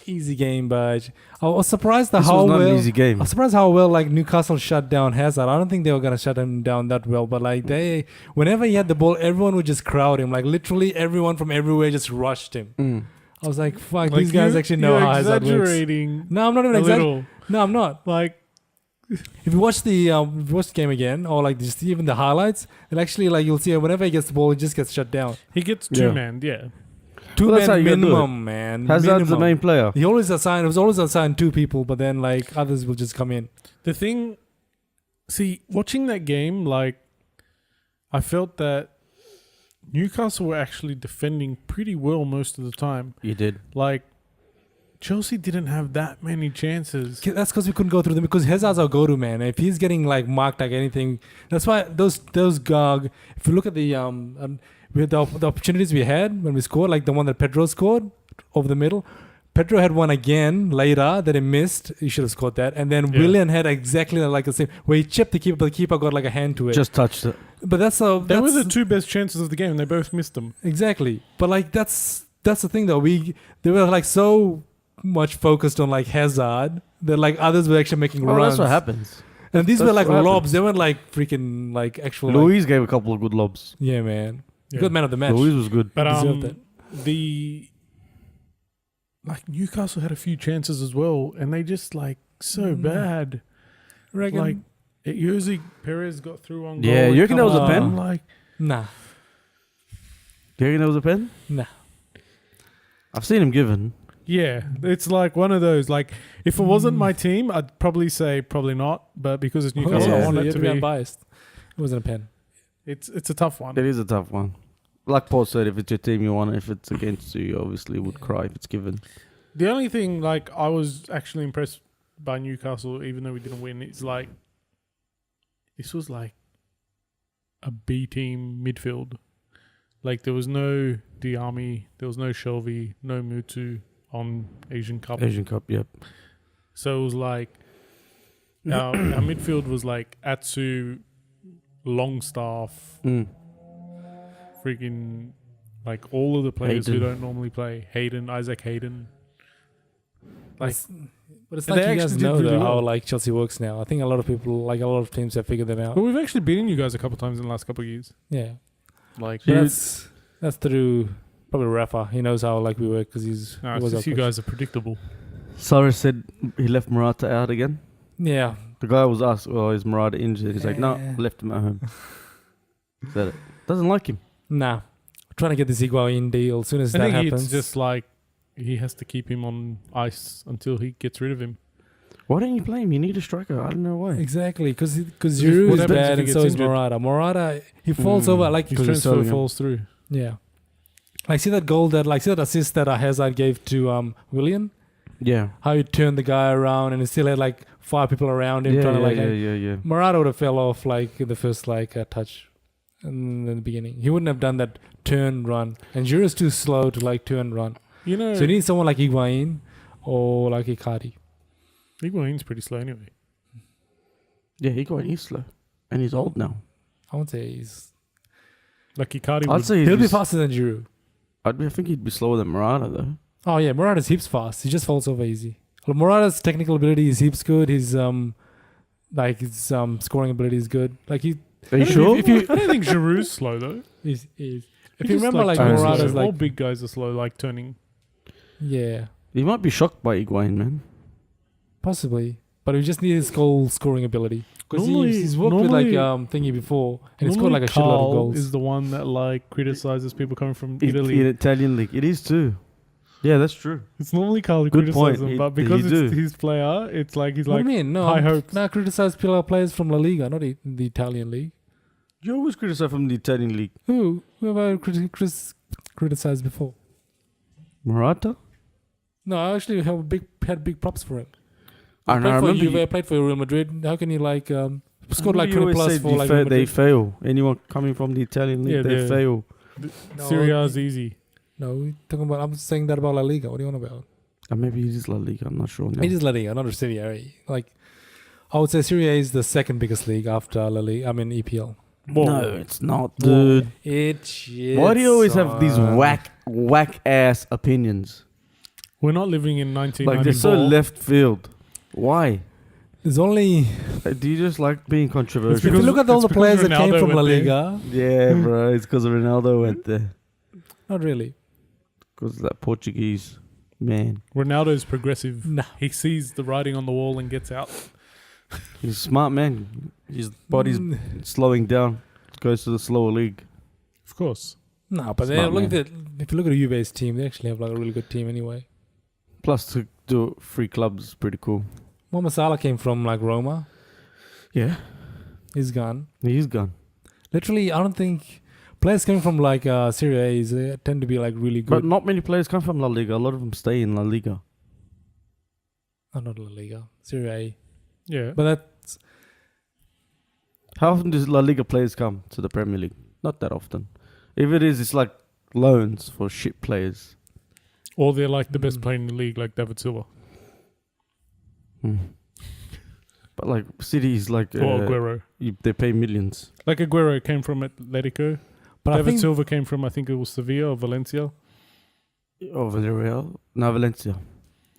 Easy game, but I was surprised at This how was not well. an easy game. I was surprised how well like Newcastle shut down Hazard. I don't think they were gonna shut him down that well, but like whenever he had the ball, everyone would just crowd him. Like literally everyone from everywhere just rushed him. Mm. I was like, fuck, Like these guys actually know you're how Hazard works. exaggerating No, I'm not even a exaggerating. little. No, I'm not. Like, If you watch the game again, or like just even the highlights, it actually like you'll see whenever he gets the ball, he just gets shut down. he gets Yeah. two-man, yeah. Two Well, that's how men you gotta do it. minimum, man. Hazard's the Minimum. main player. He always assigned. It was always assigned two people, but then like others will just come in. The thing, see, watching that game, like, I felt that Newcastle were actually defending pretty well most of the time. You did. Like, Chelsea didn't have that many chances. That's because we couldn't go through them because Hazard's our go-to man. If he's getting like marked like anything, that's why those gog. If you look at the we had the opportunities we had when we scored, like the one that Pedro scored over the middle. Pedro had one again later that he missed. He should have scored that. And then Yeah. Willian had exactly like the same where he chipped the keeper, but the keeper got like a hand to it. Just touched it. But that's a They were that's- the two best chances of the game, and they both missed them. Exactly. But like that's the thing though. They were like so much focused on like Hazard that like others were actually making Well, runs. that's what happens. And these were That's like what lobs. They weren't like freaking like actual. Like, Louise gave a couple of good lobs. yeah, man. Yeah. Good man of the match. Louise was good. But Deserved it. the like Newcastle had a few chances as well, and they just like so bad. Reckon? Like Jose Perez got through on Yeah, goal. you reckon that was a come pen? on. Like, Nah. Do you reckon that was a pen? Nah. I've seen him given. yeah, it's like one of those. Like, if it wasn't my team, I'd probably say probably not. But because it's Newcastle, I want it to be. unbiased. It wasn't a pen. It's a tough one. It is a tough one. Like Paul said, if it's your team, you want it. If it's against you, you obviously would cry if it's given. The only thing, like, I was actually impressed by Newcastle, even though we didn't win. It's like this was like a B team midfield. Like, there was no Diami, there was no Shelby, no Mutu on Asian Cup. Asian Cup, yep. So it was like our midfield was like Atsu, Longstaff, Mm. freaking like all of the players who Hayden. don't normally play. Isaac Hayden. Like, But it's They like you actually guys did know really though how well. like Chelsea works now. I think a lot of people, like a lot of teams, have figured them out. but we've actually beaten you guys a couple of times in the last couple of years. Yeah. Like, But that's through probably Rafa. He knows how like we work because he it's was our just you coach. guys are predictable. Sarah said he left Murata out again. Yeah. The guy was asked, "Oh, is Murata injured?" He's like, "No, Yeah. left him at home." Said it. Doesn't like him. Nah. Trying to get this Higuain deal. As soon as I that think happens, it's just like he has to keep him on ice until he gets rid of him. Why don't you play him? You need a striker. I don't know why. exactly because What Giroud is happens if bad he and so gets is injured? Morata. Morata he falls over like His 'Cause he's transfer selling him. falls through. yeah. Like see that assist that Hazard gave to Willian. Yeah. How he turned the guy around and he still had like 5 people around him Yeah, trying yeah, to like. yeah. Morata would have fell off like in the first like touch in the beginning. He wouldn't have done that turn run. And Giroud's too slow to like turn run. You know, So you need someone like Higuain or like Icardi. Higuain's pretty slow anyway. Yeah, he got he's slow, and he's old now. I would say he's Like Icardi I'd would. say he'll be faster than Giroud. I think he'd be slower than Murata though. Oh yeah, Morata's heaps fast. He just falls over easy. Well, Morata's technical ability is heaps good. His scoring ability is good. Like he Are you I don't sure? think- I don't think Giroud's slow though. is. If He you just, remember like turns Morata's slow. all like big guys are slow, like turning. yeah, He might be shocked by Higuain, man. possibly. But we just need his goal scoring ability because Normally- he's worked with like normally- thingy before and he scored Normally like a shitload of Carl goals. is the one that like criticizes people coming from In Italy. Italian league, it is too. Yeah, that's true. It's normally Carl who Good criticizes point. him, It- but because you it's do. his player, it's like he's What like do you mean? No, high hopes. Now criticize players from La Liga, not the Italian league. You always criticize from the Italian league. Who have I criticized before? Murata? No, I actually had big props for him. I Played know. I for remember Juve, played for Real Madrid. How can you like scored like 20 you always plus say for like they Real they Madrid? fail. Anyone coming from the Italian league, Yeah, they they're- fail. No, Serie A is easy. No, we're talking about. I'm saying that about La Liga. What do you want about? Maybe it is La Liga. I'm not sure. Now. It is La Liga, not a Serie A. Like, I would say Serie A is the second biggest league after La Liga. I mean EPL. Whoa. No, it's not, dude. It's Why do you always have these whack ass opinions? We're not living in Like 1994. they're so left field. Why? There's only. Do you just like being controversial? If you look at all the because players that came Ronaldo from La went there. Liga, Yeah, bro. It's because Ronaldo went there. not really. Because of that Portuguese man. Ronaldo's progressive. Nah. He sees the writing on the wall and gets out. He's a smart man. His body's slowing down. Goes to the slower league. Of course. No, but Smart look at if you look at a Juve's team, they actually have like a really good team anyway. Plus, to do free clubs is pretty cool. Mohamed Salah came from like Roma. Yeah. He's gone. He's gone. Literally, I don't think players coming from like Serie A tend to be like really But good. not many players come from La Liga. A lot of them stay in La Liga. Oh, not La Liga, Serie A. Yeah. But that's How often does La Liga players come to the Premier League? Not that often. If it is, it's like loans for shit players. Or they're like the best player in the league, like David Silva. But like City is like Or Aguero. they pay millions. Like Aguero came from Atletico. but I David think Silva came from, I think it was Sevilla or Valencia. Oh, Villarreal? No, Valencia.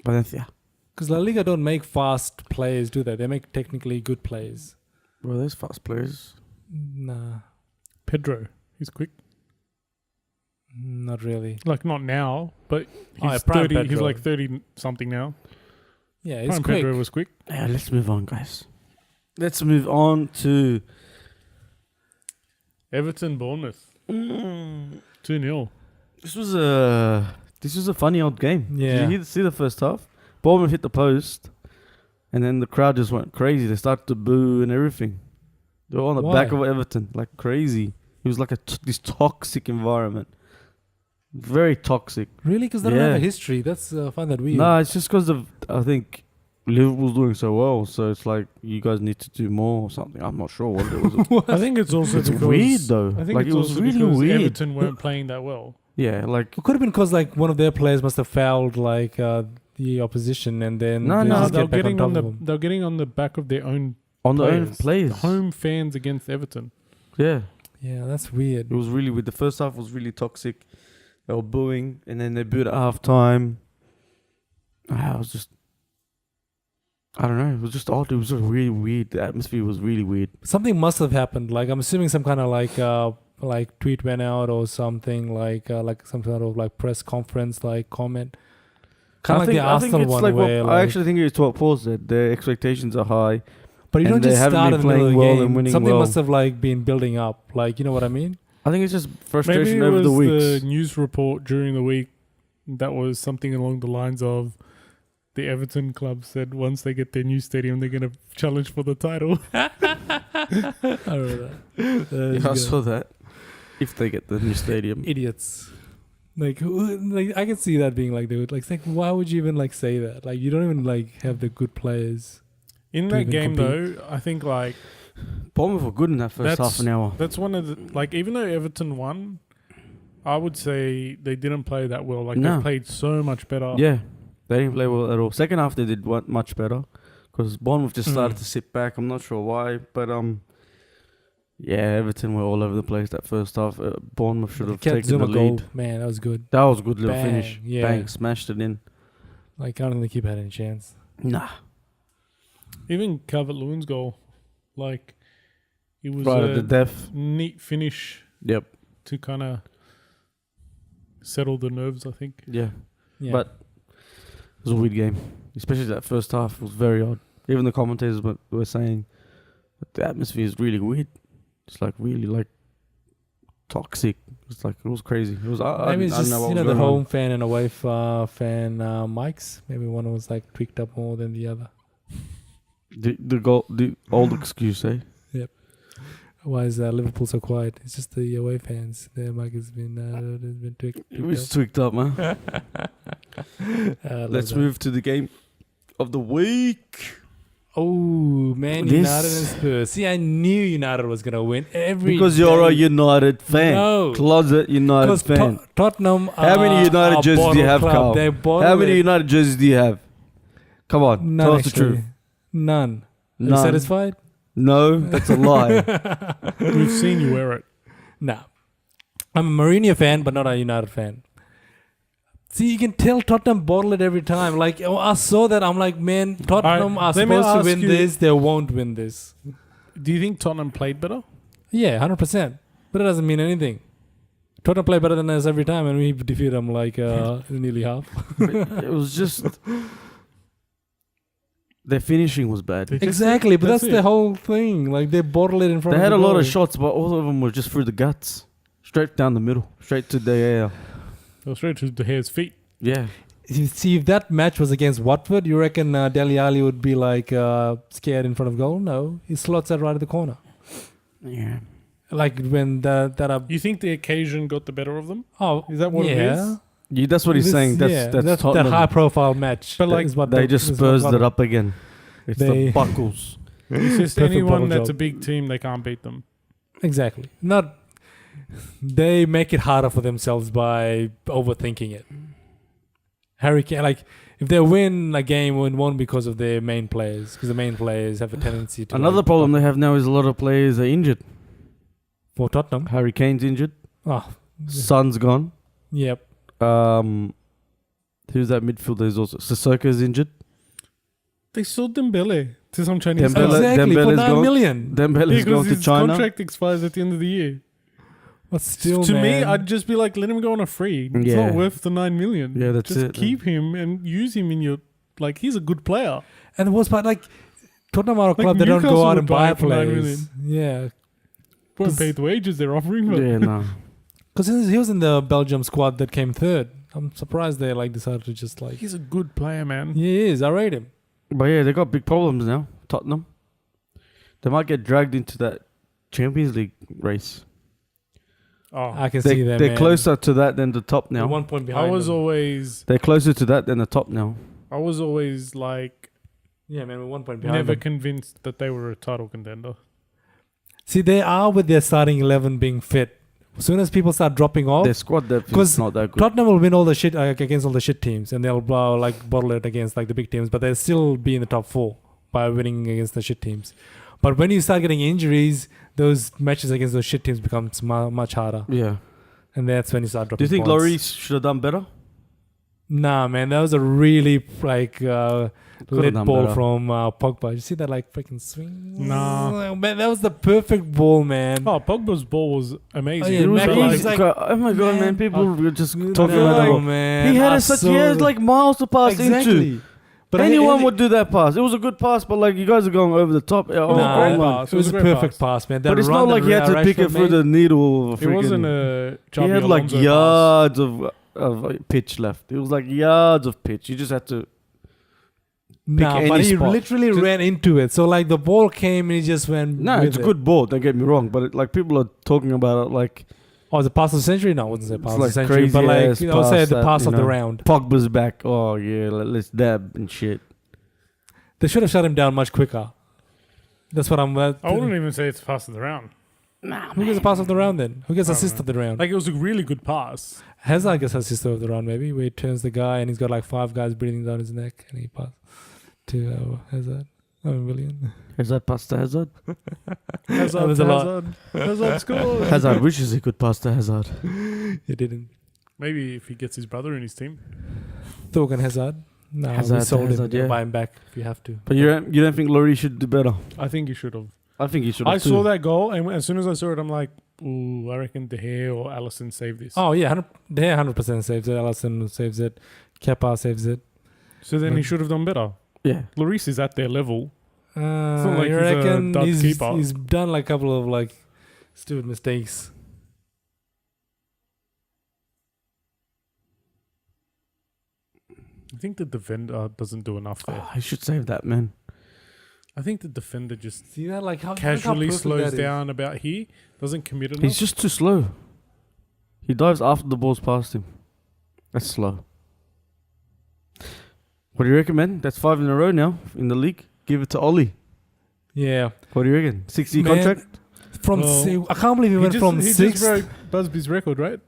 because La Liga don't make fast players, do they? They make technically good players. Well, there's fast players. Nah, Pedro. He's quick. not really. Like not now, but Oh, he's prime 30. He's Pedro. like 30 something now. Yeah, he's Prime quick. Pedro was quick. Yeah, let's move on, guys. Let's move on to Everton Bournemouth. 2-0. this was a funny old game. Yeah. Did you see the first half? Bournemouth hit the post, and then the crowd just went crazy. They started to boo and everything. They were on the back Why? of Everton, like crazy. It was like this toxic environment, very toxic. Really? Because they don't have Yeah. a history. That's I find that weird. Nah, it's just because of I think Liverpool's doing so well, so it's like you guys need to do more or something. I'm not sure what it was. I think it's also It's because weird though. I think Like it's it was also really because weird. Everton weren't playing that well. Yeah, like It could have been because like one of their players must have fouled like the opposition, and then No, they no, just they're get back getting on on top the of them. they're getting on the back of their own on the own players. players. home fans against Everton. Yeah, Yeah, that's weird. it was really weird. The first half was really toxic. They were booing, and then they booed at half time. I was just, I don't know. It was just odd. It was just really weird. The atmosphere was really weird. Something must have happened. Like I'm assuming some kind of like tweet went out or something like some sort of like press conference like comment. Kind of like the Arsenal one like where what, I actually think it's what Paul said. Their expectations are high. but you and don't they just haven't start been in the middle of playing the well game. and winning Something well. must have like been building up. Like you know what I mean? I think it's just Maybe frustration it over was the weeks. the news report during the week that was something along the lines of the Everton club said once they get their new stadium, they're going to challenge for the title. I remember that. Yeah, I saw that. If they get the new stadium. Idiots. Like I can see that being like they would like it's like why would you even like say that? Like you don't even like have the good players. In To that even game, compete. though, I think like Bournemouth were good in that first half an hour. that's one of the like even though Everton won, I would say they didn't play that well. Like No. they played so much better. Yeah, they didn't play well at all. Second half they did much better because Bournemouth just started Mm. to sit back. I'm not sure why, but yeah, Everton were all over the place that first half. Bournemouth should have Kept taken Zuma the goal. lead. Man, that was good. That was a good little Bang, finish. yeah. Bang, smashed it in. Like I don't think keep had any chance. Nah, Even Calvert-Lewin's goal, like it was right at the a death. neat finish Yep. to kind of settle the nerves. I think. Yeah. Yeah. But it was a weird game, especially that first half. It was very odd. Even the commentators were saying that the atmosphere is really weird. It's like really like toxic. It's like it was crazy. It was. maybe it's I don't just know what you was know the going on. home fan and away fan mics. Maybe one was like tweaked up more than the other. The old excuse, eh? Why is Liverpool so quiet? It's just the away fans. Their mic has been tweaked. It was tweaked up, man. Let's move to the game of the week. Oh man, This- United and Spurs. See, I knew United was gonna win every Because you're a day. United fan. No. Closet United Because fan. Tottenham. How many United are jerseys do you bottle have, club. Carl? They're How many bottle- United jerseys do you have? Come on, None, tell us the actually. truth. None. Are you None. satisfied? No, that's a lie. We've seen you wear it. Nah. I'm a Mourinho fan, but not a United fan. See, you can tell Tottenham bottle it every time. Like, I saw that. I'm like, man, Tottenham are let me supposed to ask win you- this. They won't win this. Do you think Tottenham played better? Yeah, 100%. But it doesn't mean anything. Tottenham play better than us every time, and we defeat them like nearly half. It was just their finishing was bad. They just- Exactly, but that's it. the whole thing. Like, they bottle it in front They of had the a lot goal. of shots, but all of them were just through the guts, straight down the middle, straight to the air. Go straight to De Gea's feet. Yeah, See, if that match was against Watford, you reckon Dele Alli would be like scared in front of goal? No, he slots that right at the corner. yeah. Like when You think the occasion got the better of them? oh, Is that what it yeah. is? Yeah, that's what he's This- saying. That's yeah, that's that Tottenham. high-profile match. But, That like, is what They the- just is what- spurs it up again. It's They- the buckles. It's just Perfect anyone bottle that's job. a big team, they can't beat them. Exactly. Not. They make it harder for themselves by overthinking it. Harry Kane, like if they win a game, it won't because of their main players, because the main players have a tendency to. Another like, problem they have now is a lot of players are injured. for Tottenham. Harry Kane's injured. Oh, Son's gone. yep. Who's that midfielder? Is also Sissoko's injured. They sold Dembele to some Chinese Dembele- side. Exactly for Dembele's 9 gone. million. Dembele's Because gone to his China. contract expires at the end of the year. But still, To me, man. I'd just be like, let him go on a free. It's Yeah. not worth the 9 million. Yeah, that's just it, keep him and use him in your. Like, he's a good player. And the worst part, like Tottenham are a Like, club that don't go Newcastle out would and buy buy it for 9 players. Yeah, Won't pay the wages they're offering. But Yeah, no. because he was in the Belgium squad that came third. I'm surprised they like decided to just like. he's a good player, man. He is. I rate him. But yeah, they got big problems now. Tottenham. They might get dragged into that Champions League race. Oh, I can see that. They're man. closer to that than the top They're now. 1 point behind. I was them. always like Yeah, man, we're 1 point behind. never them. convinced that they were a title contender. See, they are with their starting 11 being fit. As soon as people start dropping off, Their squad depth 'Cause is not that good. Tottenham will win all the shit against all the shit teams, and they'll like bottle it against like the big teams, but they'll still be in the top 4 by winning against the shit teams. But when you start getting injuries, those matches against those shit teams becomes much harder, Yeah. and that's when you start Do dropping. you think points. Lloris should have done better? Nah, man, that was a really like lit done ball better. from Pogba. You see that like freaking swing? Nah. Man, that was the perfect ball, man. Oh, Pogba's ball was amazing. Oh, yeah, It was Mac- But, he's like, like, oh my god, man! man, People were just No, talking about the ball. man. He had I he had saw- like miles to pass into. exactly. But Anyone would do that pass. It was a good pass, but like you guys are going over the top. Yeah, oh, was a Nah, great oh my- pass. it was a a great perfect pass, man. That But it's run not that like he had to pick Rashford it through made- the needle. it wasn't freaking- a He Xabi had like Alonso pass. yards of pitch left. It was like yards of pitch. You just had to. Nah, any but he spot. literally Just- ran into it. So like the ball came and he just went. No, with it's a it. good ball. Don't get me wrong, but like people are talking about it like Oh, the pass of the century? No, I wouldn't say pass of like the century, but crazy like ass I'll say pass the that, pass you of the know. round. Pogba's back. Oh yeah, let's dab and shit. They should have shut him down much quicker. That's what I'm. I wouldn't even say it's pass of the round. Who gets the pass of the round then? Who gets I don't assist know. of the round? Like, it was a really good pass. Hazard gets assist of the round maybe, where he turns the guy and he's got like 5 guys breathing down his neck and he passes to Hazard. Oh, William. Is that pass to Hazard? Hazard, was a lot. Hazard scored. Hazard wishes he could pass to Hazard. He didn't. Maybe if he gets his brother in his team. Thorgan Hazard. No, we Hazard, sold Hazard, him. yeah. Buy him back if you have to. But you don't think Lloris should do better? I think he should have. I think he should. I have saw too. that goal, and as soon as I saw it, I'm like, ooh, I reckon De Gea or Alisson saved this. Oh yeah, 100% saves it. Alisson saves it. Kepa saves it. So then he But- should have done better. Yeah. Lloris is at their level. not like you he's a reckon dud he's, keeper. he's done like a couple of like stupid mistakes. I think the defender doesn't do enough there. Oh, he should save that, man. I think the defender just See that like how casually perfect slows that is. down about here, doesn't commit enough. He's just too slow. He dives after the ball's past him. That's slow. What do you recommend? That's 5 in a row now in the league. Give it to Ollie. Yeah, What do you reckon? 60 Man, contract? from Well, I can't believe he went from he 6th. just broke Busby's record, right?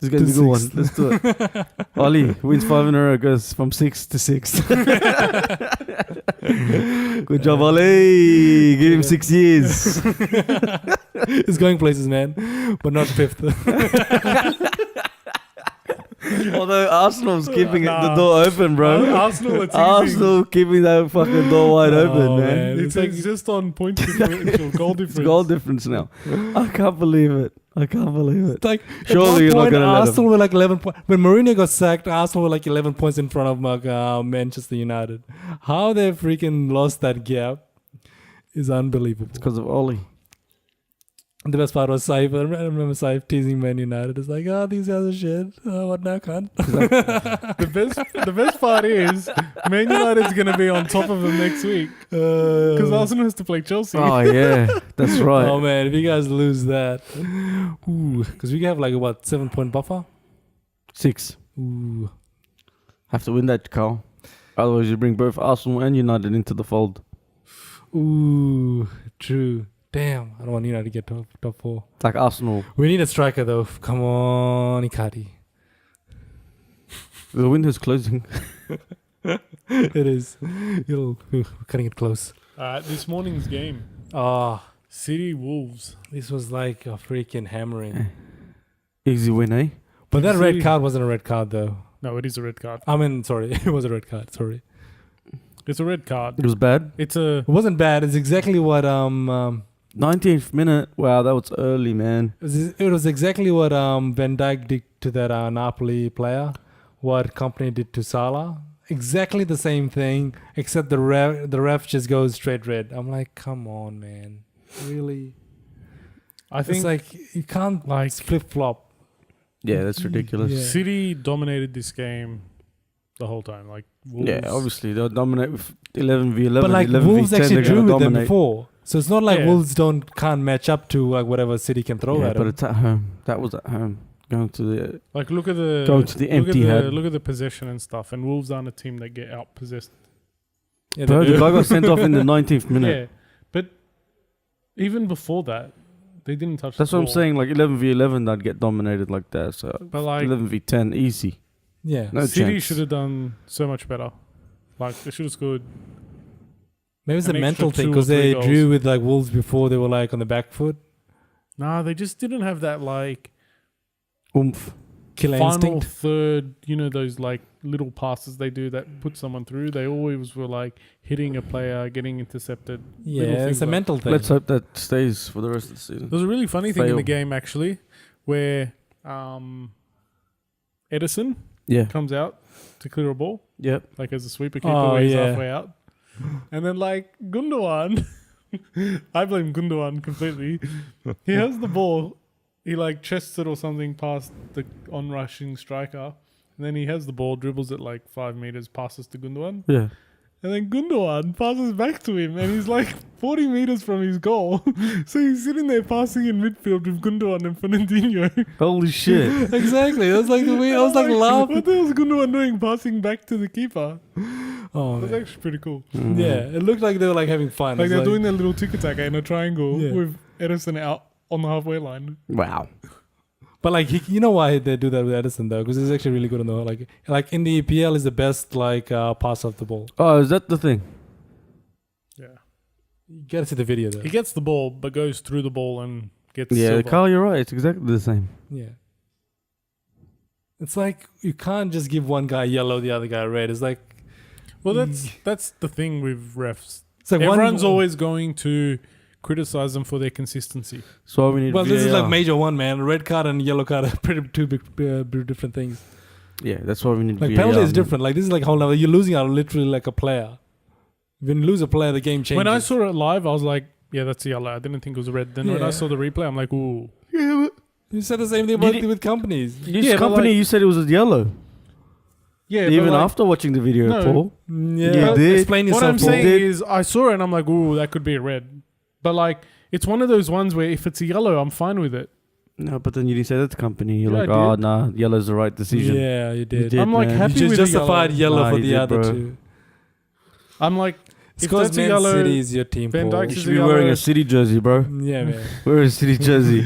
This is going to be a To good one. 6. Let's do it. Ollie wins 5 in a row, goes from 6 to 6. Good job, Ollie. Give him 6 years. He's going places, man, but not 5th. Although Arsenal's keeping the Nah. door open, bro. Arsenal, it's Arsenal keeping that fucking door wide open, Oh, man. man. It's like just on point differential, goal difference. It's goal difference now. I can't believe it. I can't believe it. It's like Surely you're at not one point, gonna let him. Arsenal were like 11 points. When Mourinho got sacked, Arsenal were like 11 points in front of Manchester United. How they freaking lost that gap is unbelievable. It's because of Ollie. The best part was Saif. I remember Saif teasing Man United. It's like, oh, these guys are shit. Oh, what now, cunt? The best part is Man United's gonna be on top of them next week because Arsenal has to play Chelsea. Oh, yeah. That's right. Oh man, if you guys lose that, because we have like a 7-point buffer. 6. Ooh, Have to win that, Carl. Otherwise, you bring both Arsenal and United into the fold. ooh, true. Damn, I don't want United to get top 4. It's like Arsenal. We need a striker though. Come on, Icardi. The window's closing. It is. We're cutting it close. This morning's game, Ah, City Wolves. this was like a freaking hammering. Easy win, eh? But that red See- card wasn't a red card though. No, it is a red card. I mean, sorry, it was a red card. Sorry, It's a red card. It was bad. It's a it wasn't bad. It's exactly what 19th minute. Wow, that was early, man. it was exactly what Van Dijk did to that Napoli player. What Company did to Salah. Exactly the same thing, except the ref just goes straight red. I'm like, come on, man, really? I think It's like you can't like flip flop. Yeah, that's ridiculous. Yeah. City dominated this game the whole time. Like Wolves. Yeah, obviously they'll dominate with 11v11. But like 11v10, Wolves actually they're gonna drew with them dominate. before, so it's not like Yeah. Wolves can't match up to like whatever City can throw Yeah, at but them. it's at home. That was at home. Going to the Like look at the Go to the empty head. Look at the possession and stuff. And Wolves aren't a team that get out possessed. Yeah, bro, they the do. guy got sent off in the 19th minute. Yeah, but even before that, they didn't touch. That's the what I'm ball. saying. Like 11v11, they'd get dominated like that. So But like 11v10, easy. Yeah, No City chance. should have done so much better. Like they should have scored. maybe it's an a mental extra thing 2 or because 3 they goals. drew with like Wolves before they were like on the back foot. Nah, they just didn't have that like Oomph. Killer final instinct. third. You know those like little passes they do that put someone through. They always were like hitting a player, getting intercepted. Yeah, little it's things a like- mental thing. Let's hope that stays for the rest of the season. There was a really funny thing in Fail. the game actually, where Edison Yeah. comes out to clear a ball, Yep. like as a sweeper keeper, Oh, where he's yeah. halfway out, and then like Gundogan, I blame Gundogan completely. He has the ball, he like chests it or something past the on-rushing striker, and then he has the ball, dribbles it like 5 meters, passes to Gundogan, Yeah. and then Gundogan passes back to him, and he's like 40 meters from his goal. So he's sitting there passing in midfield with Gundogan and Fernandinho. Holy shit. Exactly. That's like the way I was like laughing. What the hell is Gundogan doing passing back to the keeper? Oh, That's man. actually pretty cool. Mm. Yeah, it looked like they were like having fun. Like It's they're doing their little tiki-taka in a triangle Yeah. with Edison out on the halfway line. Wow. But like you know why they do that with Edison though? Because he's actually really good on the like in the EPL is the best like pass off the ball. Oh, is that the thing? Yeah. You gotta see the video though. He gets the ball, but goes through the ball and gets Yeah, silver. Carl, you're right. It's exactly the same. Yeah. It's like you can't just give one guy yellow, the other guy red. It's like Well, that's the thing with refs. it's like Everyone's one, always going to criticize them for their consistency. So we need Well, this is VAR. like major one, man. Red card and yellow card are pretty two big different things. Yeah, that's why we need Like VAR. penalty is man. different. Like this is like whole level. You're losing out literally like a player. When you lose a player, the game changes. When I saw it live, I was like, yeah, that's a yellow. I didn't think it was red. Then when Yeah. I saw the replay, I'm like, ooh. you said the same thing You about did- with companies. This Yeah, but company, like- you said it was a yellow. Yeah, Even but like, after watching the video, No. Paul. Yeah, You did. explain what yourself. I'm Paul. saying did. is, I saw it and I'm like, ooh, that could be a red. But like, it's one of those ones where if it's a yellow, I'm fine with it. No, but then you didn't say that to company. You're Yeah, like, I oh, did. nah, yellow's the right decision. Yeah, you did. did. I'm like man. happy You just with justified the yellow Nah, for you the did, other bro. two. I'm like, It's if because that's a Man yellow, City is your team. Van Paul. Dijk's You is should be wearing yellow. a City jersey, bro. Yeah, man. Wear a City jersey.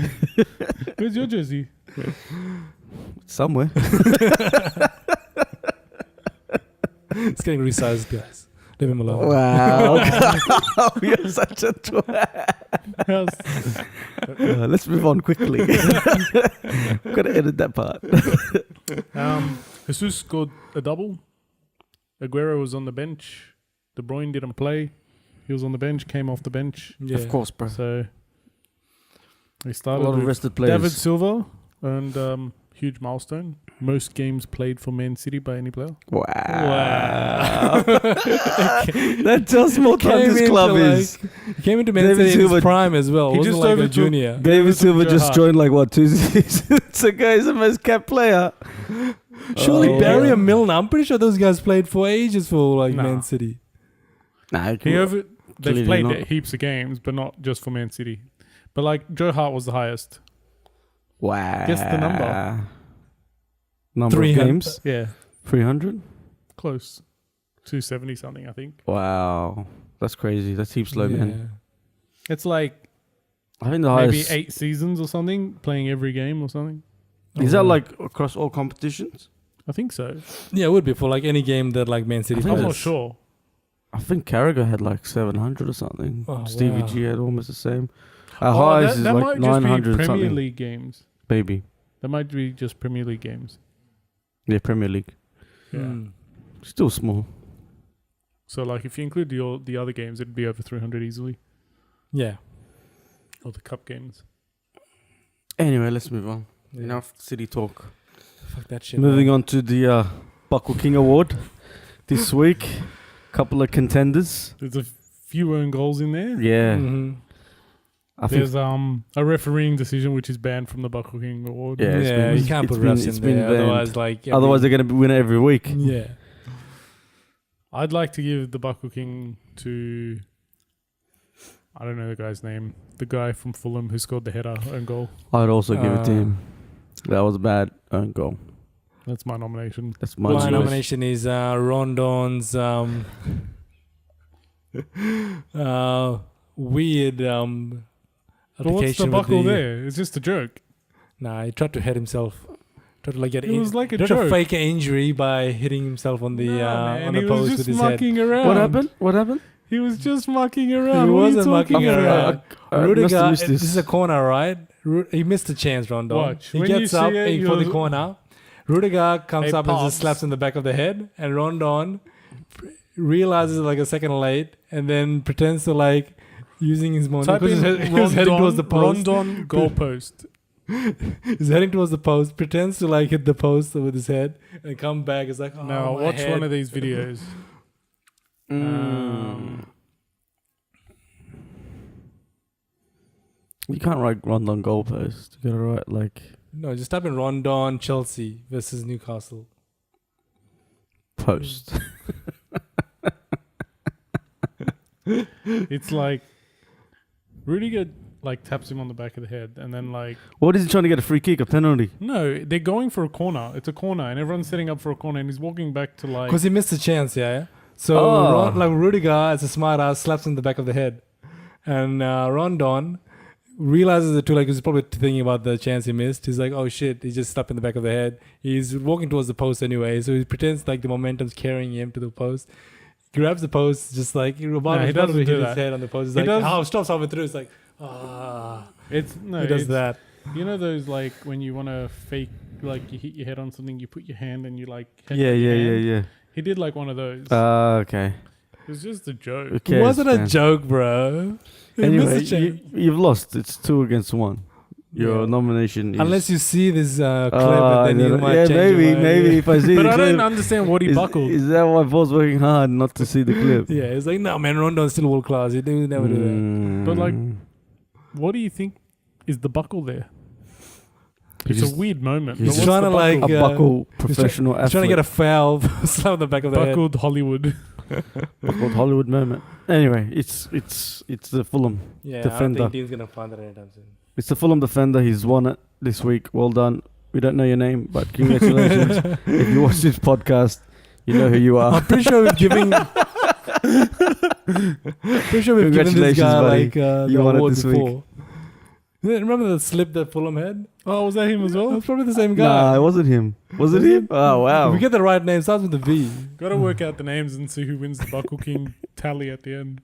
Where's your jersey? Somewhere. It's getting resized, guys. Leave him alone. Wow. You're such a twat. Let's move on quickly. Gotta edit that part. Jesus scored a double. Aguero was on the bench. De Bruyne didn't play. He was on the bench, came off the bench. Yeah. Of course, bro. So we A started lot of with rested players. David Silva and huge milestone. Most games played for Man City by any player. Wow. Wow. That tells me what kind this club is. He came into Man David City in Silva- his prime as well. He Wasn't just like a overtook- junior. David Silva Joe just Hart. joined like what, 2 seasons ago? He's the most capped player. Surely Oh. Barry and Milner. I'm pretty sure those guys played for ages for like Nah. Man City. Nah, They've Clearly played not. heaps of games, but not just for Man City. But like Joe Hart was the highest. wow. Guess the number. Number of 300. games? Yeah, 300? close. 270 something, I think. Wow. That's crazy. That's heaps low, man. Yeah. It's like I think the maybe highest... 8 seasons or something, playing every game or something. Is that like across all competitions? I think so. Yeah, it would be for like any game that like Man City I think I'm plays. not sure. I think Carragher had like 700 or something. Oh, Stevie wow. G had almost the same. Our highest is that like might just 900 be Premier something. League games. Baby. That might be just Premier League games. Yeah, Premier League. Yeah. Hmm. Still small. So like if you include the other games, it'd be over 300 easily. Yeah. Or the cup games. Anyway, let's move on. Yeah. Enough City talk. Fuck that shit. Moving on to the Buckle King Award this week. Couple of contenders. There's a few own goals in there. Yeah. Mm-hmm. I think There's a refereeing decision which is banned from the Buckle King Award. Yeah, Yeah, it's been- you can't it's put been- refs it's in been there. banned. Otherwise, like otherwise they're going to win it every week. yeah. I'd like to give the Buckle King to, I don't know the guy's name, the guy from Fulham who scored the header own goal. I'd also give it to Uh, him. That was a bad own goal. That's my nomination. That's my My choice. nomination is Rondon's weird But what's the application with buckle there? It's just a joke. Nah, he tried to hit himself. Tried to like get It was like a tried to joke. fake an injury by hitting himself on the on the he post was with just his head. mucking around. What happened? What happened? He was just mucking around. He What are you wasn't talking mucking about? around. Rudiger, Rudiger, missed this is a corner, right? He missed a chance, Rondon. Watch. He When you gets see up it, for the you'll- corner. Rudiger comes Hey, up and Pops. just slaps in the back of the head, and Rondon realizes like a second late, and then pretends to like using his money Type because in he was heading towards the post. Rondon goalpost. He's heading towards the post, pretends to like hit the post with his head, and come back. It's like, oh, Now my watch head. one of these videos. You can't write Rondon goalpost. You gotta write like No, just type in Rondon Chelsea versus Newcastle. post. It's like Rudiger like taps him on the back of the head, and then like What is he trying to get a free kick, a penalty? no, they're going for a corner. It's a corner, and everyone's setting up for a corner, and he's walking back to like. Because he missed a chance, yeah. So Oh. like Rudiger, as a smart ass, slaps him in the back of the head, and Rondon realizes it too. Like he's probably thinking about the chance he missed. He's like, oh shit, he just slapped in the back of the head. He's walking towards the post anyway, so he pretends like the momentum's carrying him to the post. Grabs the post, just like he about doesn't to hit do his that. head on the post. He's He like, does- oh, stops halfway through. It's like, ah, It's no, he does it's, that. You know those like when you want to fake like you hit your head on something, you put your hand and you like. head Yeah, your yeah, hand. yeah, He did like one of those. yeah. Okay. It was just a joke. Who It cares, wasn't a man? joke, bro. He Anyway, missed a chance. you've lost. It's 2-1. Your Yeah. nomination is... Unless you see this clip, Ah, and then you might yeah, change your maybe, mind. maybe if I see But the I clip. don't understand what he buckled. Is that why Paul's working hard not to see the clip? Yeah, it's like, no, man, Rondon's still world class. He never do that. Mm. But, like, What do you think is the buckle there? He's It's just- a weird moment. he's But just what's trying the to, buckle? like, a buckle professional He's athlete. trying to get a foul, slap on the back of the head. buckled Hollywood. Buckled Hollywood moment. Anyway, it's the Fulham. Yeah, Defender. I don't think Dean's gonna find that anytime soon. It's the Fulham defender. He's won it this week. Well done. We don't know your name, but congratulations. If you watch this podcast, you know who you are. I'm pretty sure we've given. Pretty sure we've given this Congratulations, guy buddy. like You the won it award this week. before. Remember the slip that Fulham had? Oh, was that him as well? It's probably the same guy. Nah, it wasn't him. Was it him? Oh, wow. If we get the right name, starts with a V. Got to work out the names and see who wins the Buckle King tally at the end.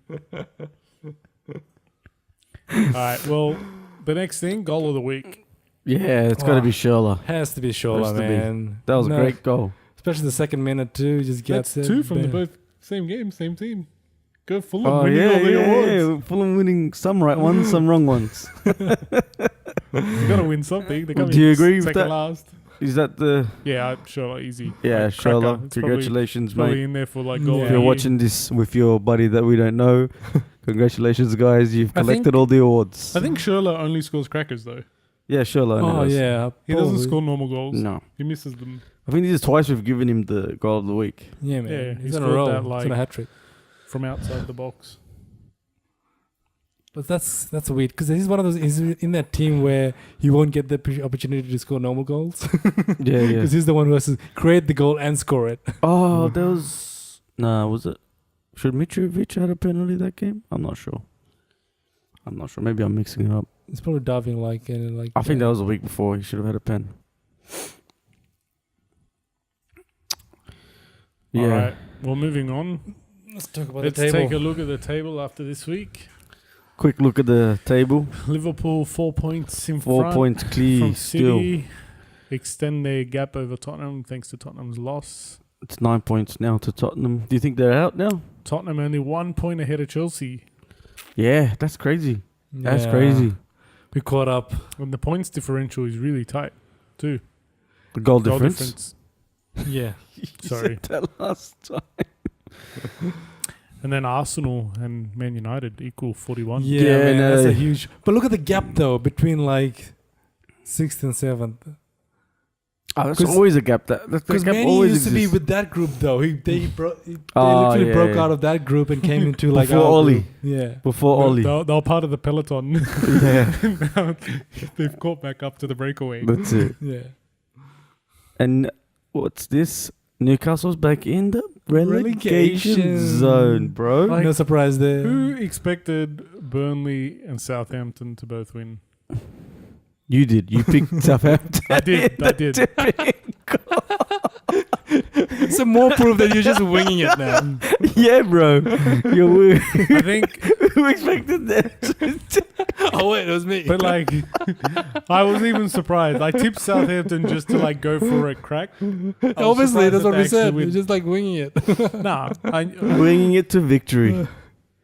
All right. Well, the next thing, goal of the week. Yeah, it's got to be Schürrle. Has to be Shola, Has to be. man. That was a No, great goal. Especially the second minute too. Just gets That's it. two from the bam. both same game, same team. Go Fulham Oh, winning all the awards. yeah. Fulham winning some right ones, some wrong ones. You got to win something. They Well, come do you in agree with second that? last. Is that the... Yeah, sure, easy. Yeah, Like, cracker. Schürrle. It's Congratulations, Probably mate. in there for like Yeah. goal. If If of you're the watching this with your buddy that we don't know, congratulations, guys. You've I think- collected all the awards. year. I think Schürrle only scores crackers though. Yeah, Schürrle. Oh knows. yeah. He doesn't probably. score normal goals. No. He misses them. I think this is twice we've given him the goal of the week. Yeah, man. Yeah, he's he on a scored roll. that, He's like- on a hat trick. From outside the box. But that's weird because he's one of those. He's in that team where he won't get the opportunity to score normal goals Yeah, yeah. because he's the one who has to create the goal and score it. Oh, there was... Nah, was it... Should Mitrovic had a penalty that game? I'm not sure. Maybe I'm mixing it up. He's probably diving like I think that was a week before. He should have had a pen. Yeah. All right. Well, moving on. Let's talk about Let's the table. take a look at the table after this week. Quick look at the table. Liverpool 4 points in 4 front points clear from still. City. Extend their gap over Tottenham thanks to Tottenham's loss. It's 9 points now to Tottenham. Do you think they're out now? Tottenham only 1 point ahead of Chelsea. Yeah, that's crazy. That's Yeah. crazy. We caught up. And the points differential is really tight too. The goal Goal difference. Yeah. Sorry. That last time. And then Arsenal and Man United equal 41. Yeah, Yeah, man, no. that's a huge. But look at the gap though between like sixth and seventh. Oh, there's 'Cause- always a gap. That Because gap Man always used to be exists. with that group though. They Oh, literally yeah, broke yeah. out of that group and came into like Before our Oli. group. Yeah. Before Oli. They were part of the peloton. Yeah, Now they've caught back up to the breakaway. that's it. Yeah. And what's this? Newcastle's back in the relegation Relegation. zone, bro. Like, no surprise there. Who expected Burnley and Southampton to both win? You did. You picked Southampton. I did. Some more proof that you're just winging it now. Yeah, bro. You I think, who expected that? Oh wait, it was me. but like, I was even surprised. I tipped Southampton just to like go for a crack. Obviously, that's what we said. We're You're just like winging it. Nah, Winging it to victory.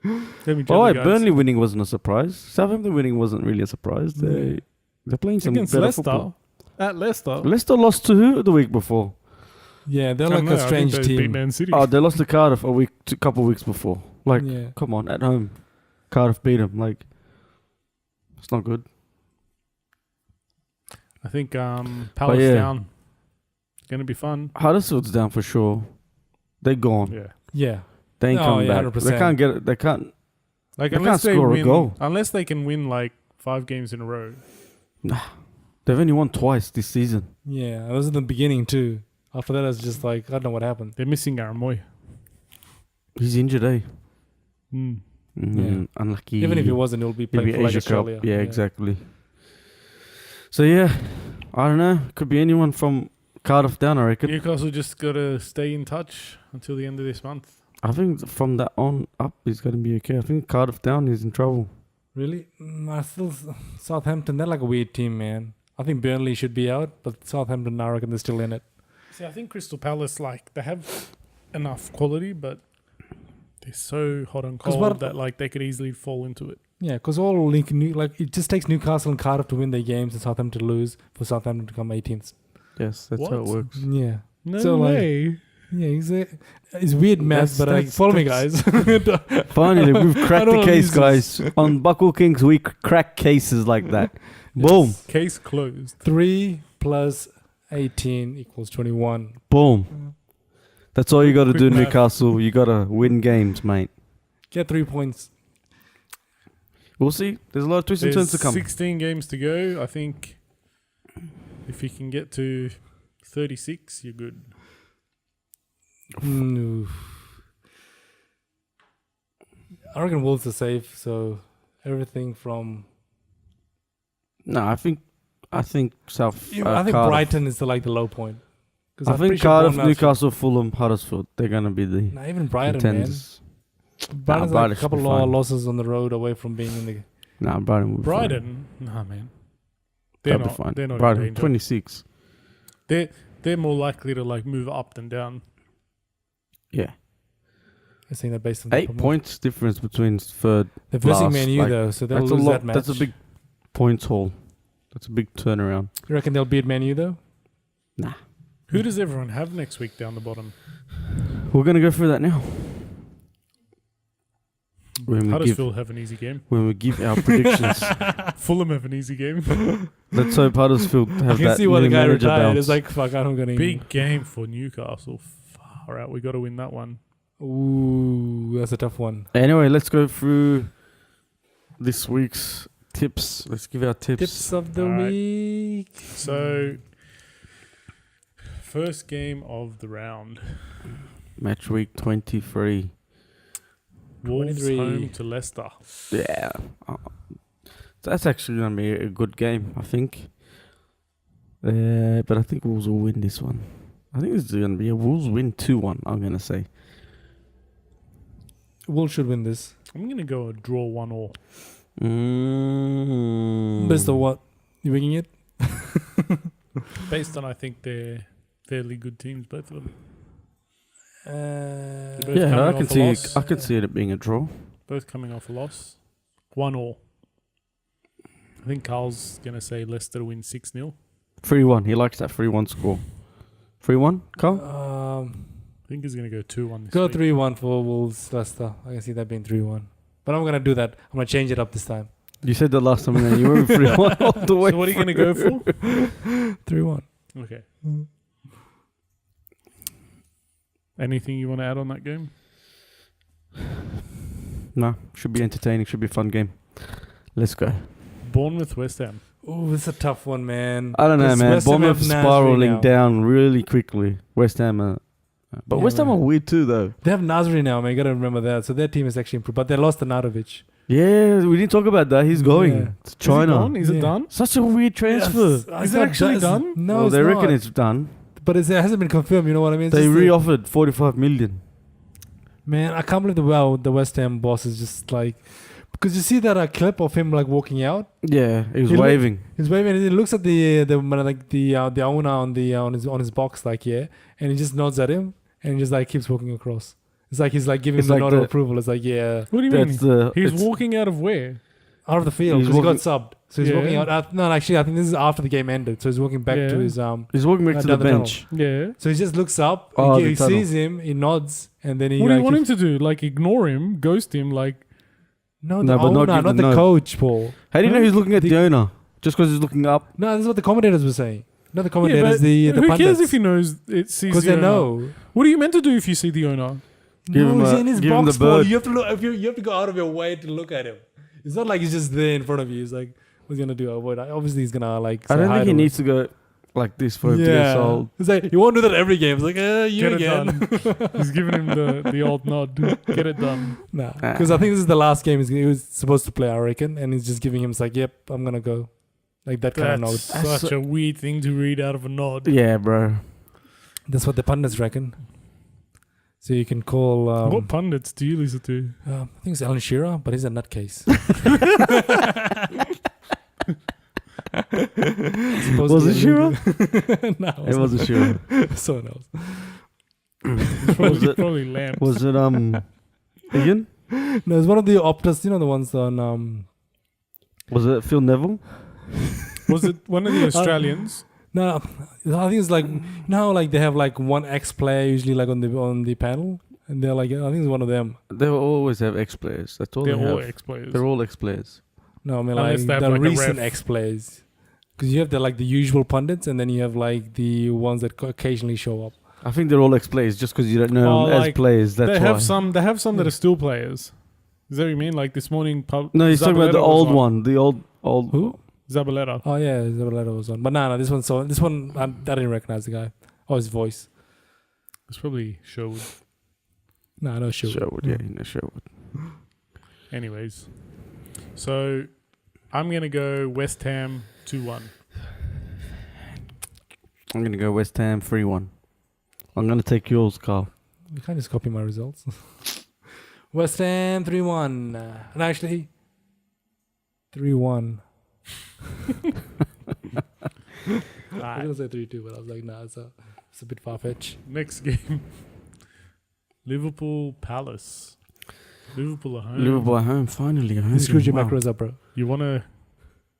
let me Oh, wait, guys. Burnley winning wasn't a surprise. Southampton winning wasn't really a surprise. They're playing some Against better Leicester. football. At Leicester. Leicester lost to who the week before? Yeah, they're I like don't know, a I strange think they beat team. Man City. Oh, they lost to Cardiff a couple of weeks before. Like, Yeah. come on, at home, Cardiff beat them. Like, it's not good. I think Palace yeah. down. It's gonna be fun. Huddersfield's down for sure. They're gone. Yeah. Yeah. They ain't Oh, coming yeah, back. 100%. They can't get it. They can't. Like They unless can't they score a win, goal. unless they can win like 5 games in a row. They've only won twice this season. Yeah. That was in the beginning too. After that, I was just like, I don't know what happened. They're missing Aramoy. He's injured, eh? Mm. Unlucky. Even if he wasn't, he'll be He'll playing be for like Asia Cup. Australia. Yeah, exactly. So yeah, I don't know. Could be anyone from Cardiff down, I reckon. Newcastle just gotta stay in touch until the end of this month. I think from that on up, he's going to be okay. I think Cardiff down is in trouble. Really? I still Southampton. They're like a weird team, man. I think Burnley should be out, but Southampton, I reckon they're still in it. See, I think Crystal Palace, like, they have enough quality, but they're so hot and 'Cause cold what- that like they could easily fall into it. Yeah, because like it just takes Newcastle and Cardiff to win their games and Southampton to lose for Southampton to come 18th. Yes, that's how it What? works. Yeah. No So, like, way. Yeah, it's weird math, but like, follow me, guys. Finally, we've I cracked don't the know case, these- guys. On Buckle Kings, we crack cases like that. Boom, Case closed. 3 plus 18 equals 21. boom. That's all you got to Quick do, math. Newcastle. You got to win games, mate. Get 3 points. We'll see. There's a lot of twists and There's turns to come. 16 games to go. I think if you can get to 36, you're good. I reckon Wolves are safe, so everything from No, I think South. I think Cardiff. Brighton is the low point. 'Cause I I'm think pretty sure Cardiff, Bournemouth- Newcastle, Fulham, Huddersfield. They're gonna be the Nah, even Brighton, contenders. man. Brighton's Brighton like a should be couple fine. of losses on the road away from being in the. Nah, Brighton will be fine. Brighton, nah, man. They'll be fine. They're not in Brighton, danger. 26. They're more likely to move up than down. Yeah, I think that based on the 8 promotion. points difference between third. They're versing last, Man U like, though, so they'll That's a lose lot. that match. That's a big points haul. That's a big turnaround. You reckon they'll beat Man U though? Nah, Who does everyone have next week down the bottom? we're gonna go through that now. Huddersfield have an easy game. When we give our predictions, Fulham have an easy game. let's hope Huddersfield You have can that see why new the guy manager retired. bounce. It's like fuck, I'm gonna Big game for Newcastle. Far out. We got to win that one. Ooh, that's a tough one. Anyway, let's go through this week's tips. Let's give our tips. Tips of the Alright. week. So, first game of the round. Match week 23. Wolves 23. home to Leicester. Yeah. That's actually going to be a good game, I think. But I think Wolves will win this one. I think this is going to be a Wolves win 2-1, I'm going to say. Wolves should win this. I'm going to go a draw 1-1. Based on what? You winging it? Based on, I think they're fairly good teams, both of them. both Yeah, coming I off can a see. loss. I can see it being a draw. Both coming off a loss. 1-1. I think Carl's going to say Leicester to win 6-0. 3-1. He likes that 3-1 score. 3-1, Carl? I think he's going to go 2-1 this Go week. 3-1 for Wolves, Leicester. I can see that being 3-1. But I'm going to do that. I'm going to change it up this time. You said that last time, and you were 3-1 all the way. So what are you going to go for? 3-1. Okay. Anything you want to add on that game? No, should be entertaining. Should be a fun game. Let's go. Bournemouth, West Ham. Ooh, it's a tough one, man. I don't know, 'Cause man. West Ham Bournemouth have Nasri spiraling now. down really quickly. West Ham but Yeah, West Ham man. are weird too, though. They have Nasri now, man. You got to remember that. So their team is actually improved. But they lost Anadovic. Yeah, we didn't talk about that. He's going Yeah. to China. Is it Yeah. done? Such a weird transfer. Is it actually done? No, Well, it's they not. reckon it's done. But it hasn't been confirmed. You know what I mean? It's They just re-offered 45 million. man, I can't believe the West Ham boss is just like, because you see that clip of him walking out. Yeah, he was He look- waving. He's waving. And he looks at the owner on his box and he just nods at him and just keeps walking across. It's like he's giving It's him the like nod of the- approval. It's like yeah, What do you That's mean? the. He's it's- walking out of where? out of the field He's because he got walking- subbed. So he's Yeah. walking out. No, actually, I think this is after the game ended. So he's walking back to Yeah. his He's walking back to the down the tunnel. bench. Yeah. So he just looks up. Oh, he the tunnel. sees him. He nods, and then he. What do you want him to do? Ignore him, ghost him, No, No, the but not owner, give not the the nod. coach, Paul. How do you know he's looking at The- the owner? Just because he's looking up? No, this is what the commentators were saying. Not the Yeah, commentators, but the who pundits. cares if he knows it sees Because the they owner? know. What are you meant to do if you see the owner? Give No, him he's a- in his give him box, the Paul. bird. You have to look. You have to go out of your way to look at him. It's not like he's just there in front of you. He's like, what's he gonna do? Avoid. Obviously, he's gonna I say don't hi think he to him. needs to go like this for him to get sold. It's like you won't do that every game. It's like, you Get again. it done. He's giving him the old nod. Get it done. Nah, because I think this is the last game he was supposed to play. I reckon, and he's just giving him. It's like, yep, I'm gonna go. Like that kind of nod. That's That's such so- a weird thing to read out of a nod. Yeah, bro. That's what the pundits reckon. So you can call. What pundits do you listen to? I think it's Alan Shearer, but he's a nutcase. Was it Shearer? No, It wasn't sure. someone else. Was it? Probably Lamb. Was it Ian? No, it's one of the Optus. You know the ones on. Was it Phil Neville? Was it one of the Australians? No, I think it's now they have one ex player usually on the panel, and they're I think it's one of them. They will always have ex-players. That's all They're they all have. ex-players. They're all ex-players. No, I mean Unless they have, the a recent ref. ex players, because you have the usual pundits, and then you have the ones that occasionally show up. I think they're all ex-players just because you don't know them as players. That's they why. have some. They have some that are still players. Is that what you mean? Like this morning, No, he's talking about the Zabaleta was old on. one. The old. Who? Zabaleta. Oh yeah, Zabaleta was on, but no, this one I didn't recognize the guy or his voice. It's probably Sherwood. No, no sure. Sherwood, yeah, you know Sherwood. Anyways, so I'm gonna go West Ham 2-1. I'm going to go West Ham 3-1. I'm going to take yours, Carl. You can't just copy my results. West Ham 3-1. And actually, 3-1. I was Alright, gonna say 3-2, but I was like, nah, it's a bit far fetched. next game. Liverpool Palace. Liverpool at home. Liverpool at home, finally at home. You screwed your Wow. macros up, bro. You want to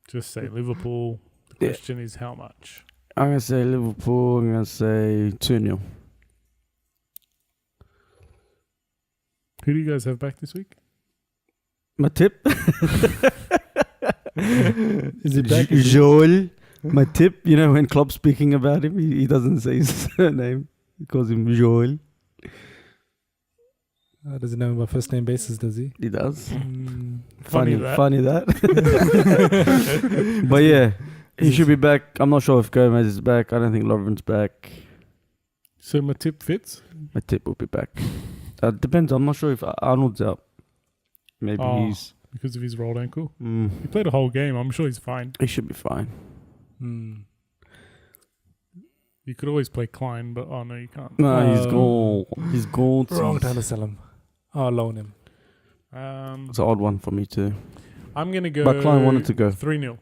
just say Liverpool. The Yeah. question is how much? I'm going to say Liverpool. I'm going to say 2-0. Who do you guys have back this week? My tip? Is it back? Joel. My tip, you know, when Klopp's speaking about him, he doesn't say his surname. He calls him Joel. Does he know him by first name basis, does he? He does. Funny Funny that. that. But yeah, he should be back. I'm not sure if Gomez is back. I don't think Lovren's back. So my tip fits. My tip will be back. Depends. I'm not sure if Arnold's out. Maybe Oh. he's. Because of his rolled ankle. Mm, He played a whole game. I'm sure he's fine. he should be fine. You could always play Klein, but oh no, you can't. No, he's gone. He's gone. Wrong time to sell him. Oh, loan him. It's an odd one for me too. I'm going to go. But Klein wanted to go. 3-0.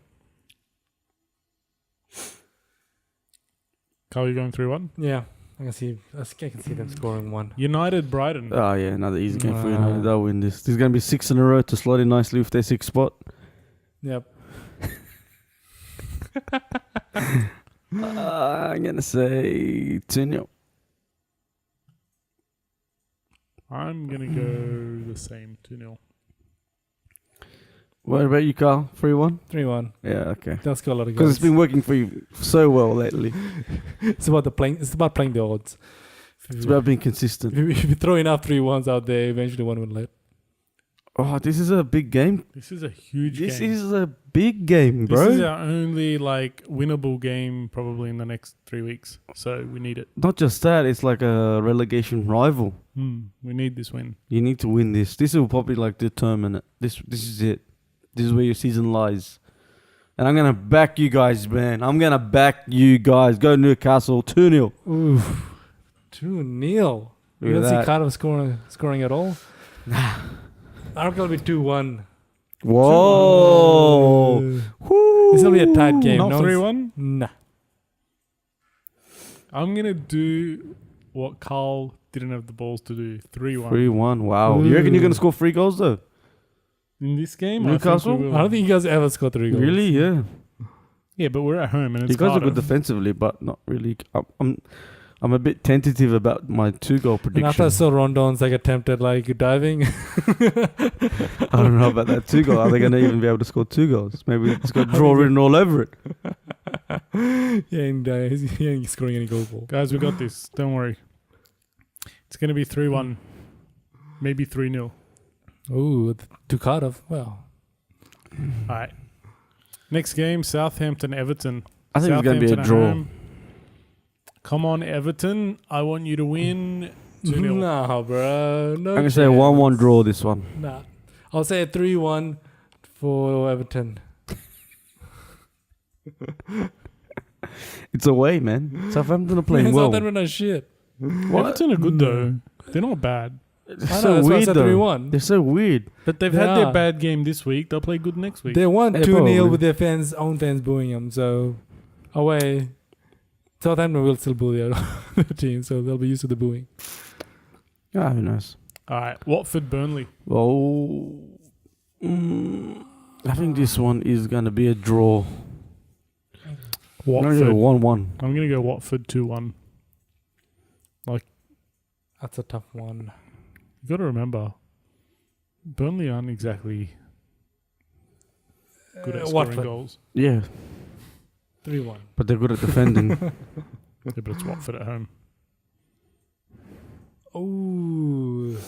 Carl, you going 3-1? Yeah, I can see them scoring one. United Brighton. Oh yeah, another easy game for Nah. United. They'll win this. There's gonna be 6 in a row to slot in nicely with their 6th spot. Yep. I'm gonna say 2-0. I'm going to go the same. 2-0. What about you, Carl? 3-1? 3-1. Yeah, okay. They'll score a lot of Because goals. it's been working for you so well lately. It's about playing the odds. It's about being consistent. If you throw enough 3-1s out there, eventually one will let. Oh, this is a big game. This is a huge This game. is a big game, bro. This is our only winnable game probably in the next 3 weeks. So we need it. Not just that, it's like a relegation rival. We need this win. You need to win this. This will probably determine it. This is it. This is where your season lies. And I'm gonna back you guys, man. I'm gonna back you guys. Go Newcastle 2-0. Oof. 2-0. You Look at don't see that. Cardiff scoring at all? Nah. I reckon it'll be 2-1. Whoa. It's gonna be a tight game. Not No one's- 3-1. Nah. I'm going to do what Carl didn't have the balls to do. 3-1. 3-1. Wow. You reckon you're gonna score 3 goals though? In this game, Newcastle? I think we will. I don't think you guys ever score 3 goals. Really? Yeah. Yeah, but we're at home and it's You guys are good Cardiff. defensively, but not really. I'm a bit tentative about my 2-goal And prediction. after I saw Rondon's attempted diving. I don't know about that 2 goal. Are they going to even be able to score 2 goals? Maybe it's got draw written all over it. he ain't scoring any goal ball. Guys, we got this. Don't worry. It's going to be 3-1. Maybe 3-0. Ooh, to Cardiff. Well, All right. Next game, Southampton-Everton. I think it's going to be a Southampton at draw. home. Come on, Everton. I want you to win 2-0. nah, bro. No. I'm going to say a 1-1 draw this one. Nah. I'll say a 3-1 for Everton. It's away, man. Southampton are playing Man, well. Southampton are shit. What? Everton are good, though. They're not bad. It's I know, so that's why I weird, said though. 3-1. They're so weird. But they've They had their are. bad game this week. They'll play good next week. They won Yeah, 2-0 probably. with their own fans booing them. So, away. Southampton will still boo their team, so they'll be used to the booing. Ah, who knows? All right. Watford-Burnley. Well, I think this one is going to be a draw. I'm going to Watford. go 1-1. I'm going to go Watford 2-1. That's a tough one. You got to remember, Burnley aren't exactly good at scoring Watford. goals. Yeah, 3-1. but they're good at defending. Yeah, but it's Watford at home. Ooh.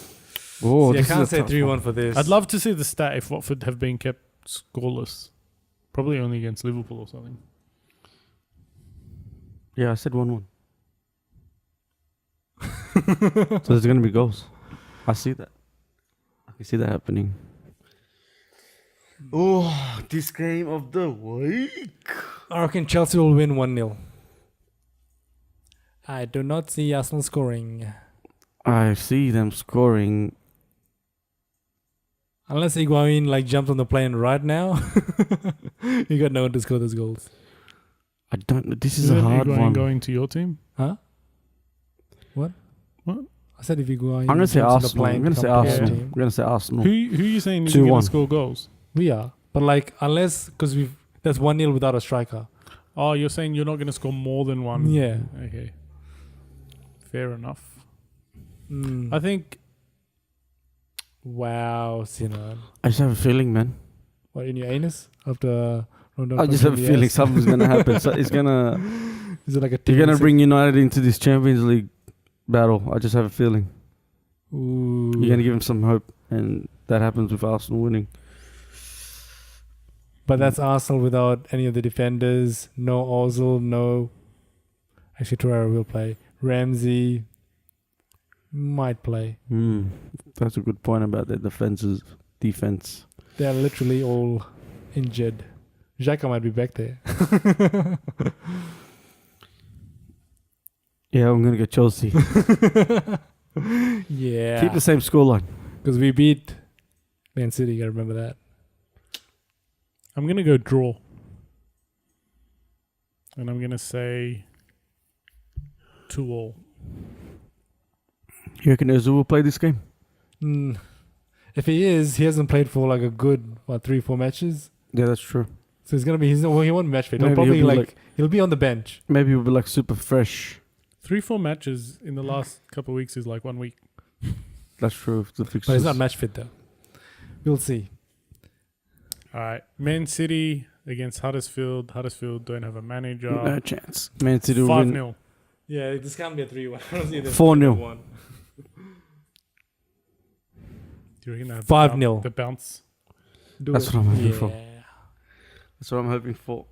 Oh, See, I this is can't a say tough 3-1 one. for this. I'd love to see the stat if Watford have been kept scoreless. Probably only against Liverpool or something. Yeah, I said 1-1. So there's going to be goals. I see that. I can see that happening. Oh, this game of the week. I reckon Chelsea will win 1-0. I do not see Arsenal scoring. I see them scoring. Unless Higuain like jumps on the plane right now. You got no one to score those goals. I don't know. This is Isn't a hard Higuain one. going to your team? Huh? What? What? I said if Higuain I'm gonna say jumps on the Arsenal. plane I'm gonna to say come to your Arsenal. team. I'm gonna say Arsenal. Who you saying is going 2-1. to score goals? We are. But like unless because that's 1-0 without a striker. Oh, you're saying you're not going to score more than one? Yeah. Okay. Fair enough. Mm. I think Wow, Sinan. I just have a feeling, man. What in your anus after Rondon I just have a punched you in the feeling ass? something's gonna happen. So it's gonna. Is it like a You're gonna team bring United into this Champions League battle. I just have a feeling. Ooh. You're gonna give them some hope, and that happens with Arsenal winning. But that's Arsenal without any of the defenders. No Ozil, no. Actually, Torreira will play. Ramsey might play. That's a good point about their defense. They're literally all injured. Xhaka might be back there. Yeah, I'm gonna go Chelsea. Yeah. Keep the same scoreline. Because we beat Man City. You gotta remember that. I'm going to go draw. And I'm going to say 2-2. You reckon Ozil will play this game? If he is, he hasn't played for like a good 3-4 matches. Yeah, that's true. So he's gonna be. He won't match fit. He'll Maybe probably he'll be he'll be on the bench. Maybe he'll be like super fresh. 3-4 matches in the last couple of weeks is like 1 week. That's true. The But fixtures. he's not match fit though. We'll see. All right. Man City against Huddersfield. Huddersfield don't have a manager. No chance. Man City will win. 5-0. Yeah, this can't be a 3-1. I don't see this 4-0. 3-1. Do you reckon they have 5-0. the bounce? Do That's it. what I'm hoping for. Yeah. That's what I'm hoping for.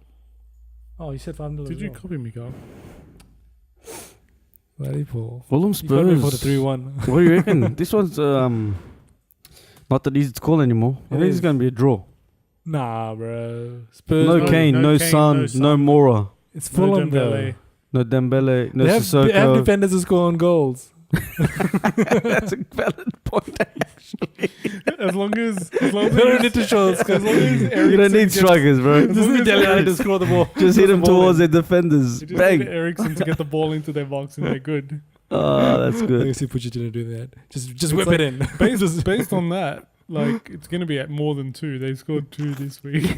Oh, you said 5-0. Did as you well. copy me, Carl? Bloody Paul. Fulham You got me Spurs. for the 3-1. What do you reckon? This one's not that easy to call anymore. I It think it's is. gonna be a draw. Nah, bro. Spurs. No no- Kane, no no Kane, Son, no no Son. Mora, It's Fulham No though. Dembele. no Dembele, no They have Sissoko. defenders who score on goals. That's a valid point. As long as They don't need to show us. as long as You Eriksen don't need gets- strikers, bro. Just long need as Dele Alli to Eriksen- score the ball. Just hit them the ball towards in. their defenders. You just need Bang. Eriksen to get the ball into their box and they're good. Oh, that's I good. see Pucci didn't do that. Just It's whip like it in. Based on that, like it's gonna be at more than 2. They scored 2 this week.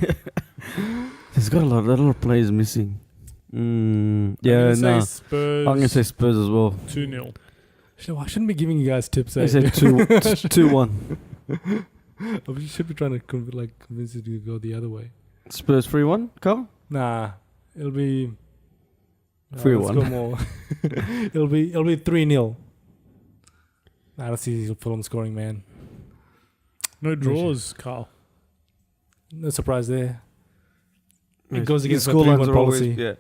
There's got a lot of players missing. Yeah, no. Spurs. I'm gonna say Spurs as well. 2-0. I shouldn't be giving you guys tips. I Eh? said 2-1. We should be trying to convince you to go the other way. Spurs 3-1. Carl. Nah, it'll be 3-1. Let's go more. it'll be 3-0. I don't see Fulham scoring, man. No draws, Carl. No surprise there. It Yeah, goes his against my scorelines 3-1 are always- policy. Yeah.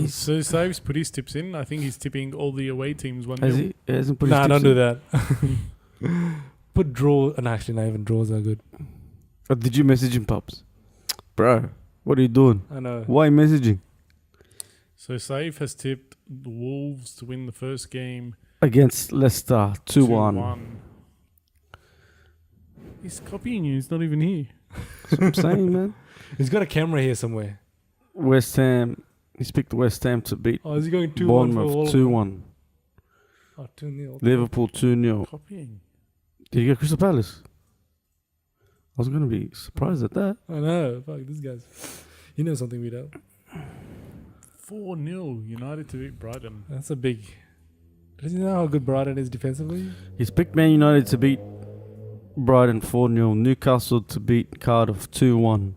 So Saves put his tips in. I think he's tipping all the away teams 1-0. Has he? He hasn't put his Nah, tips don't do in? that. Put draw. And actually, not even draws are good. Oh, did you message him, Pops? Bro, what are you doing? I know. Why messaging? So Save has tipped the Wolves to win the first game Against Leicester, 2-1. He's copying you. He's not even here. That's what I'm saying, man. He's got a camera here somewhere. West Ham. He's picked West Ham to beat Oh, is he going 2-1 for Bournemouth, all? 2-1. Oh, 2-0. Liverpool, 2-0. Copying. Did you get Crystal Palace? I was going to be surprised at that. I know. Fuck, this guy's. He knows something we don't. 4-0 United to beat Brighton. That's a big. Does he know how good Brighton is defensively? He's picked Man United to beat Brighton 4-0. Newcastle to beat Cardiff 2-1.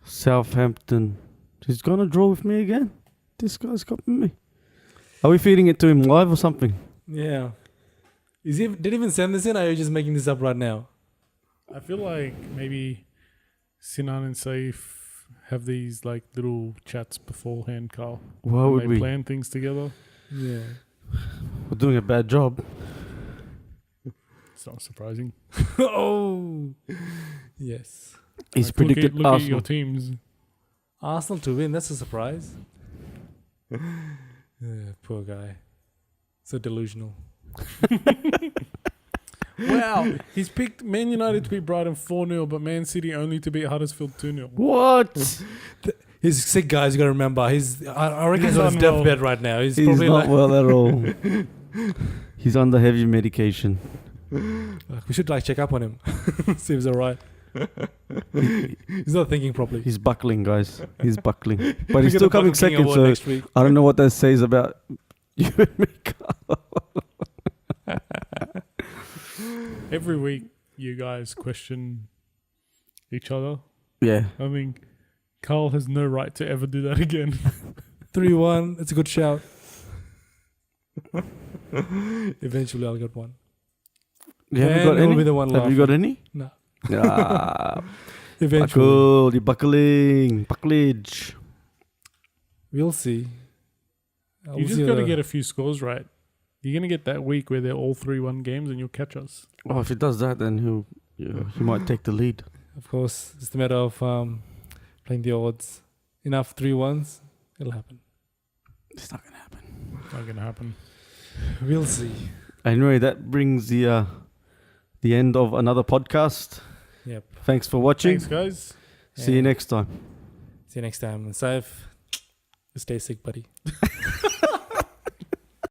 Southampton. He's going to draw with me again. This guy's copying me. Are we feeding it to him live or something? Yeah. Did he even send this in, or are you just making this up right now? I feel like maybe Sinan and Saif have these like little chats beforehand, Carl. Why and would they we? plan things together. Yeah. We're doing a bad job. It's not surprising. Oh, yes. He's Like, predicted look at your Arsenal. teams. Arsenal to win. That's a surprise. Poor guy. So delusional. Wow. He's picked Man United to beat Brighton 4-0, but Man City only to beat Huddersfield 2-0. What? He's sick, guys. You gotta remember. I reckon he's He's on his unwell. deathbed right now. He's He's probably not like, well at all. He's under heavy medication. we should like check up on him. See if he's alright. He's not thinking properly. He's buckling, guys. He's buckling. But We he's get still a coming Bucket King second, award so next week. I don't know what that says about you and me, Carl. Every week, you guys question each other. Yeah. I mean, Carl has no right to ever do that again. 3-1. It's a good shout. Eventually, I'll get one. You haven't And got he'll any? be the one Have you got any? No. Ah, Eventually. buckle, the buckling, bucklage. We'll see. You just got to get a few scores right. You're going to get that week where they're all 3-1 games and you'll catch us. Oh, if he does that, then he might take the lead. Of course, it's a matter of playing the odds. Enough 3-1s, it'll happen. It's not gonna happen. Not going to happen. We'll see. Anyway, that brings the end of another podcast. Yep. Thanks for watching. Thanks, guys. See you next time. See you next time. Saif, stay sick, buddy.